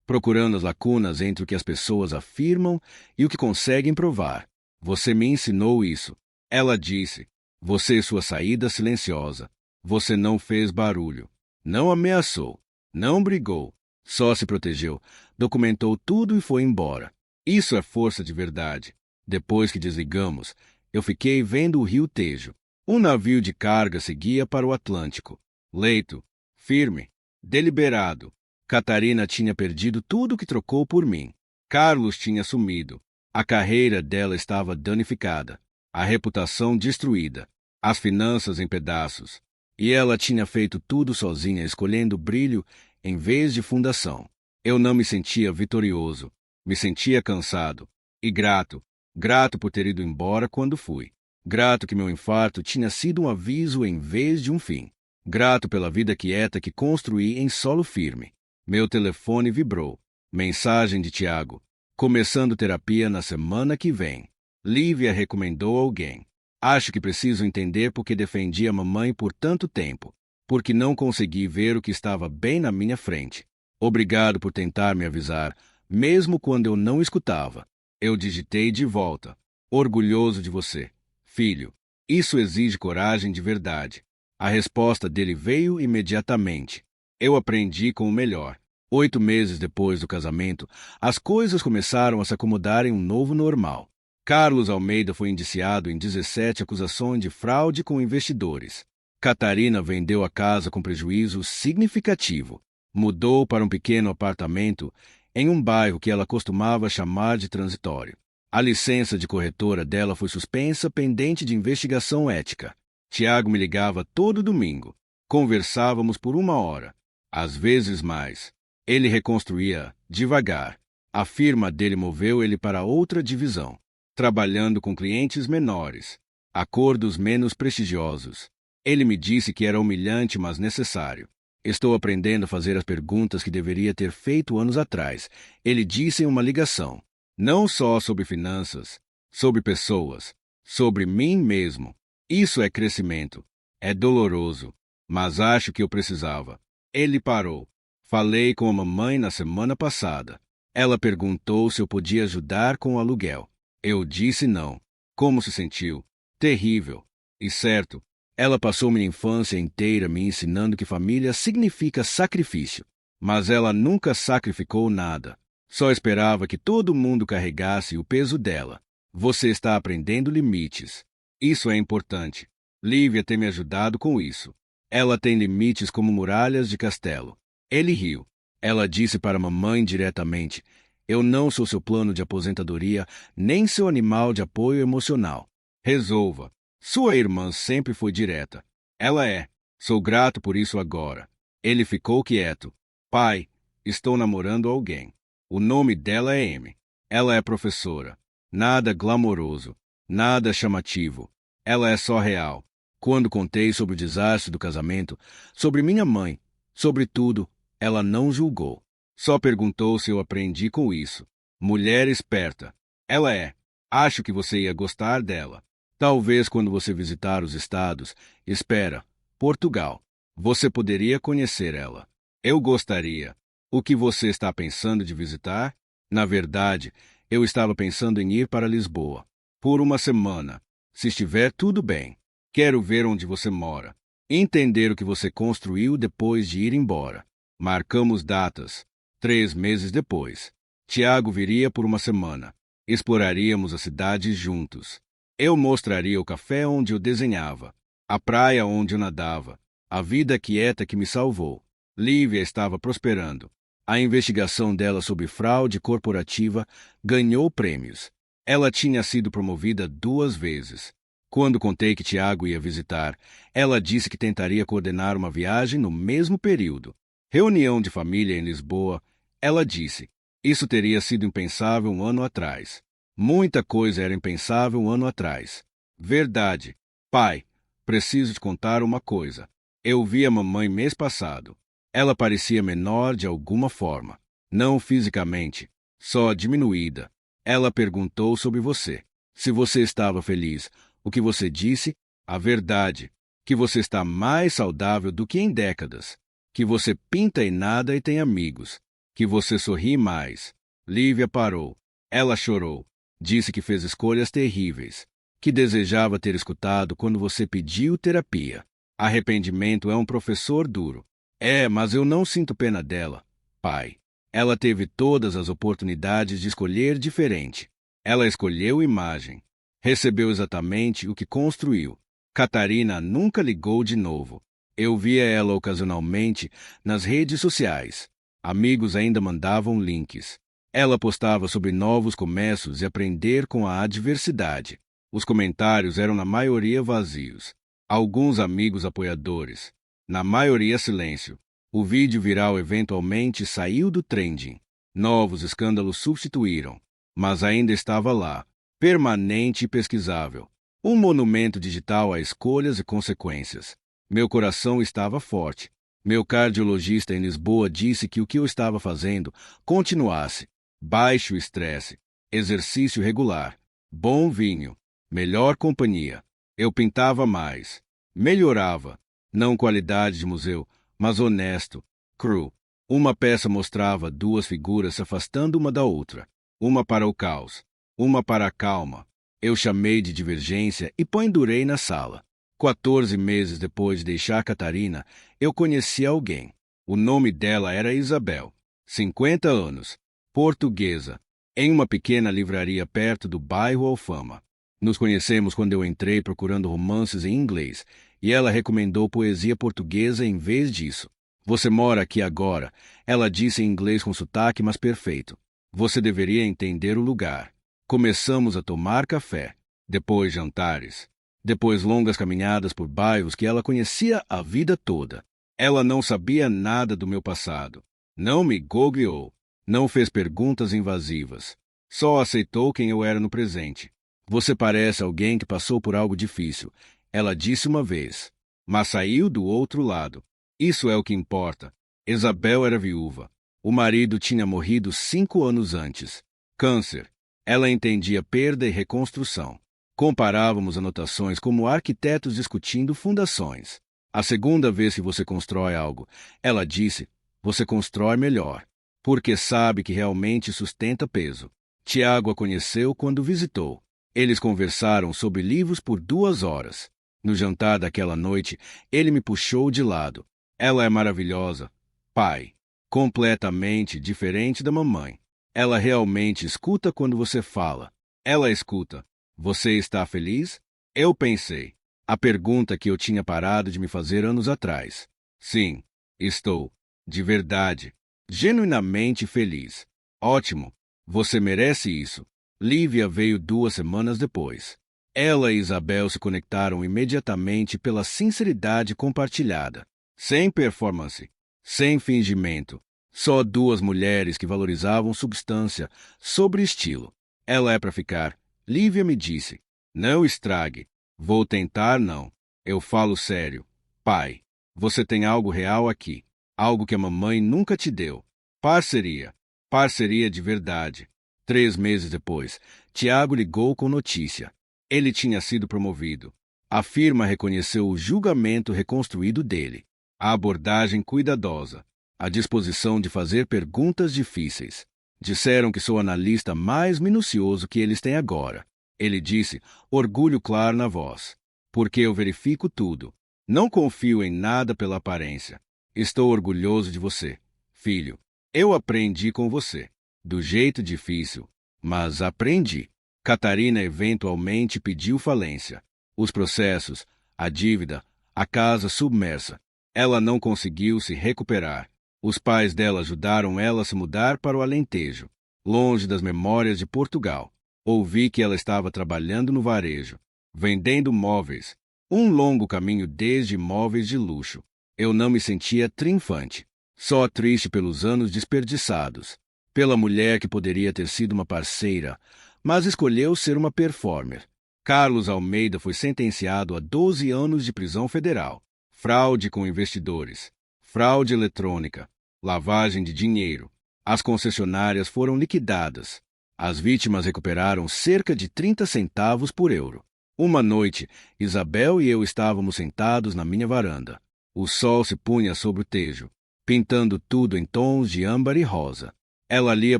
procurando as lacunas entre o que as pessoas afirmam e o que conseguem provar. Você me ensinou isso. Ela disse. Você e sua saída silenciosa. Você não fez barulho. Não ameaçou. Não brigou. Só se protegeu. Documentou tudo e foi embora. Isso é força de verdade. Depois que desligamos, eu fiquei vendo o rio Tejo. Um navio de carga seguia para o Atlântico. Leito, firme, deliberado. Catarina tinha perdido tudo que trocou por mim. Carlos tinha sumido. A carreira dela estava danificada, a reputação destruída, as finanças em pedaços. E ela tinha feito tudo sozinha, escolhendo brilho em vez de fundação. Eu não me sentia vitorioso, me sentia cansado e grato. Grato por ter ido embora quando fui. Grato que meu infarto tinha sido um aviso em vez de um fim. Grato pela vida quieta que construí em solo firme. Meu telefone vibrou. Mensagem de Tiago. Começando terapia na semana que vem. Lívia recomendou alguém. Acho que preciso entender por que defendi a mamãe por tanto tempo. Porque não consegui ver o que estava bem na minha frente. Obrigado por tentar me avisar, mesmo quando eu não escutava. Eu digitei de volta. Orgulhoso de você, filho. Isso exige coragem de verdade. A resposta dele veio imediatamente. Eu aprendi com o melhor. 8 meses depois do casamento, as coisas começaram a se acomodar em um novo normal. Carlos Almeida foi indiciado em 17 acusações de fraude com investidores. Catarina vendeu a casa com prejuízo significativo. Mudou para um pequeno apartamento em um bairro que ela costumava chamar de transitório. A licença de corretora dela foi suspensa pendente de investigação ética. Tiago me ligava todo domingo. Conversávamos por 1 hora, às vezes mais. Ele reconstruía devagar. A firma dele moveu ele para outra divisão, trabalhando com clientes menores, acordos menos prestigiosos. Ele me disse que era humilhante, mas necessário. Estou aprendendo a fazer as perguntas que deveria ter feito anos atrás. Ele disse em uma ligação. Não só sobre finanças, sobre pessoas, sobre mim mesmo. Isso é crescimento. É doloroso, mas acho que eu precisava. Ele parou. Falei com a mamãe na semana passada. Ela perguntou se eu podia ajudar com o aluguel. Eu disse não. Como se sentiu? Terrível. E certo, ela passou minha infância inteira me ensinando que família significa sacrifício. Mas ela nunca sacrificou nada. Só esperava que todo mundo carregasse o peso dela. Você está aprendendo limites. Isso é importante. Lívia tem me ajudado com isso. Ela tem limites como muralhas de castelo. Ele riu. Ela disse para a mamãe diretamente: eu não sou seu plano de aposentadoria, nem seu animal de apoio emocional. Resolva. Sua irmã sempre foi direta. Ela é. Sou grato por isso agora. Ele ficou quieto. Pai, estou namorando alguém. O nome dela é M. Ela é professora. Nada glamouroso. Nada chamativo. Ela é só real. Quando contei sobre o desastre do casamento, sobre minha mãe, sobre tudo, ela não julgou. Só perguntou se eu aprendi com isso. Mulher esperta. Ela é. Acho que você ia gostar dela. Talvez quando você visitar os estados, espera, Portugal, você poderia conhecer ela. Eu gostaria. O que você está pensando de visitar? Na verdade, eu estava pensando em ir para Lisboa. Por 1 semana. Se estiver tudo bem. Quero ver onde você mora. Entender o que você construiu depois de ir embora. Marcamos datas. 3 meses depois. Tiago viria por 1 semana. Exploraríamos a cidade juntos. Eu mostraria o café onde eu desenhava, a praia onde eu nadava, a vida quieta que me salvou. Lívia estava prosperando. A investigação dela sobre fraude corporativa ganhou prêmios. Ela tinha sido promovida 2 vezes. Quando contei que Tiago ia visitar, ela disse que tentaria coordenar uma viagem no mesmo período. Reunião de família em Lisboa. Ela disse, isso teria sido impensável 1 ano atrás. Muita coisa era impensável 1 ano atrás. Verdade. Pai, preciso te contar uma coisa. Eu vi a mamãe mês passado. Ela parecia menor de alguma forma. Não fisicamente, só diminuída. Ela perguntou sobre você. Se você estava feliz, o que você disse? A verdade. Que você está mais saudável do que em décadas. Que você pinta e nada e tem amigos. Que você sorri mais. Lívia parou. Ela chorou. Disse que fez escolhas terríveis. Que desejava ter escutado quando você pediu terapia. Arrependimento é um professor duro. É, mas eu não sinto pena dela, pai. Ela teve todas as oportunidades de escolher diferente. Ela escolheu imagem. Recebeu exatamente o que construiu. Catarina nunca ligou de novo. Eu via ela ocasionalmente nas redes sociais. Amigos ainda mandavam links. Ela postava sobre novos começos e aprender com a adversidade. Os comentários eram na maioria vazios. Alguns amigos apoiadores. Na maioria silêncio. O vídeo viral eventualmente saiu do trending. Novos escândalos substituíram. Mas ainda estava lá, permanente e pesquisável. Um monumento digital a escolhas e consequências. Meu coração estava forte. Meu cardiologista em Lisboa disse que o que eu estava fazendo continuasse. Baixo estresse, exercício regular, bom vinho, melhor companhia. Eu pintava mais. Melhorava. Não qualidade de museu, mas honesto, cru. Uma peça mostrava duas figuras se afastando uma da outra. Uma para o caos, uma para a calma. Eu chamei de divergência e pendurei na sala. 14 meses depois de deixar Catarina, eu conheci alguém. O nome dela era Isabel. 50 anos. Portuguesa. Em uma pequena livraria perto do bairro Alfama. Nos conhecemos quando eu entrei procurando romances em inglês e ela recomendou poesia portuguesa em vez disso. Você mora aqui agora, ela disse em inglês com sotaque, mas perfeito. Você deveria entender o lugar. Começamos a tomar café, depois jantares, depois longas caminhadas por bairros que ela conhecia a vida toda. Ela não sabia nada do meu passado. Não me googleou. Não fez perguntas invasivas. Só aceitou quem eu era no presente. Você parece alguém que passou por algo difícil, ela disse uma vez. Mas saiu do outro lado. Isso é o que importa. Isabel era viúva. O marido tinha morrido 5 anos antes. Câncer. Ela entendia perda e reconstrução. Comparávamos anotações como arquitetos discutindo fundações. A segunda vez que você constrói algo, ela disse, você constrói melhor. Porque sabe que realmente sustenta peso. Tiago a conheceu quando visitou. Eles conversaram sobre livros por 2 horas. No jantar daquela noite, ele me puxou de lado. Ela é maravilhosa, pai. Completamente diferente da mamãe. Ela realmente escuta quando você fala. Ela escuta. Você está feliz? Eu pensei. A pergunta que eu tinha parado de me fazer anos atrás. Sim, estou. De verdade. Genuinamente feliz. Ótimo. Você merece isso. Lívia veio 2 semanas depois. Ela e Isabel se conectaram imediatamente pela sinceridade compartilhada. Sem performance. Sem fingimento. Só 2 mulheres que valorizavam substância sobre estilo. Ela é para ficar. Lívia me disse. Não estrague. Vou tentar não. Eu falo sério. Pai, você tem algo real aqui. Algo que a mamãe nunca te deu. Parceria. Parceria de verdade. 3 meses depois, Tiago ligou com notícia. Ele tinha sido promovido. A firma reconheceu o julgamento reconstruído dele. A abordagem cuidadosa. A disposição de fazer perguntas difíceis. Disseram que sou o analista mais minucioso que eles têm agora. Ele disse, orgulho claro na voz. Porque eu verifico tudo. Não confio em nada pela aparência. Estou orgulhoso de você, filho. Eu aprendi com você. Do jeito difícil. Mas aprendi. Catarina eventualmente pediu falência. Os processos, a dívida, a casa submersa. Ela não conseguiu se recuperar. Os pais dela ajudaram ela a se mudar para o Alentejo, longe das memórias de Portugal. Ouvi que ela estava trabalhando no varejo, vendendo móveis. Um longo caminho desde móveis de luxo. Eu não me sentia triunfante, só triste pelos anos desperdiçados, pela mulher que poderia ter sido uma parceira, mas escolheu ser uma performer. Carlos Almeida foi sentenciado a 12 anos de prisão federal. Fraude com investidores, fraude eletrônica, lavagem de dinheiro. As concessionárias foram liquidadas. As vítimas recuperaram cerca de 30 centavos por euro. Uma noite, Isabel e eu estávamos sentados na minha varanda. O sol se punha sobre o Tejo, pintando tudo em tons de âmbar e rosa. Ela lia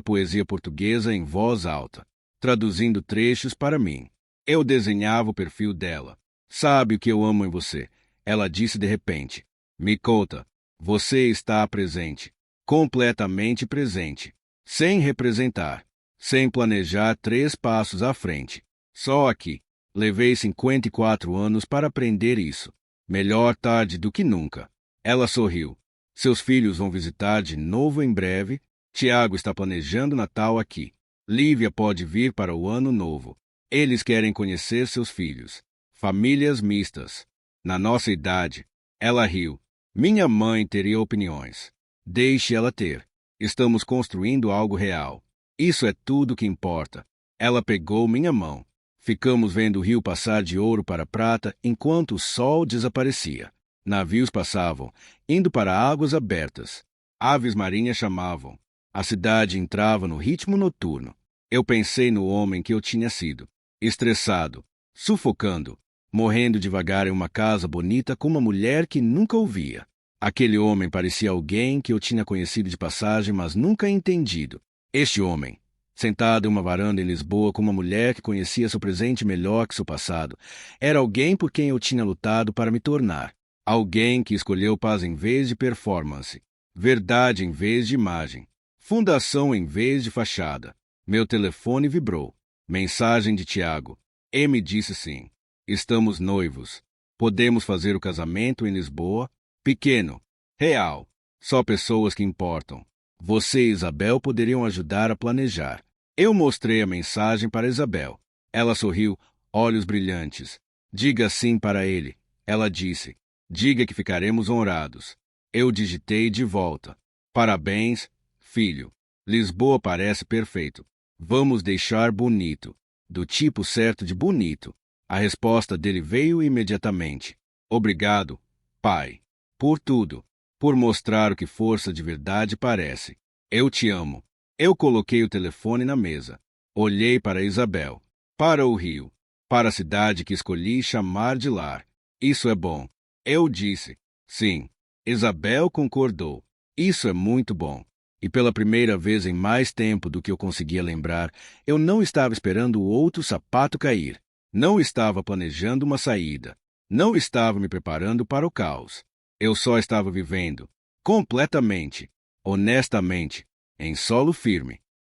poesia portuguesa em voz alta, traduzindo trechos para mim. Eu desenhava o perfil dela. Sabe o que eu amo em você? Ela disse de repente. Me conta. Você está presente. Completamente presente. Sem representar. sem planejar 3 passos à frente. Só aqui. Levei 54 anos para aprender isso. Melhor tarde do que nunca. Ela sorriu. Seus filhos vão visitar de novo em breve. Tiago está planejando Natal aqui. Lívia pode vir para o ano novo. Eles querem conhecer seus filhos. Famílias mistas. Na nossa idade. Ela riu. Minha mãe teria opiniões. Deixe ela ter. Estamos construindo algo real. Isso é tudo que importa. Ela pegou minha mão. Ficamos vendo o rio passar de ouro para prata enquanto o sol desaparecia. Navios passavam, indo para águas abertas. Aves marinhas chamavam. A cidade entrava no ritmo noturno. Eu pensei no homem que eu tinha sido. Estressado, sufocando, morrendo devagar em uma casa bonita com uma mulher que nunca ouvia. Aquele homem parecia alguém que eu tinha conhecido de passagem, mas nunca entendido. Este homem, sentado em uma varanda em Lisboa com uma mulher que conhecia seu presente melhor que seu passado, era alguém por quem eu tinha lutado para me tornar. Alguém que escolheu paz em vez de performance, verdade em vez de imagem, fundação em vez de fachada. Meu telefone vibrou. Mensagem de Tiago. Me disse sim. Estamos noivos. Podemos fazer o casamento em Lisboa? Pequeno. Real. Só pessoas que importam. Você e Isabel poderiam ajudar a planejar. Eu mostrei a mensagem para Isabel. Ela sorriu, olhos brilhantes. Diga sim para ele. Ela disse. Diga que ficaremos honrados. Eu digitei de volta. Parabéns, filho. Lisboa parece perfeito. Vamos deixar bonito. Do tipo certo de bonito. A resposta dele veio imediatamente. Obrigado, pai. Por tudo. Por mostrar o que força de verdade parece. Eu te amo. Eu coloquei o telefone na mesa. Olhei para Isabel. Para o rio. Para a cidade que escolhi chamar de lar. Isso é bom. Eu disse. Sim. Isabel concordou. Isso é muito bom. E pela primeira vez em mais tempo do que eu conseguia lembrar, eu não estava esperando o outro sapato cair. Não estava planejando uma saída. Não estava me preparando para o caos. Eu só estava vivendo, completamente, honestamente, em solo firme.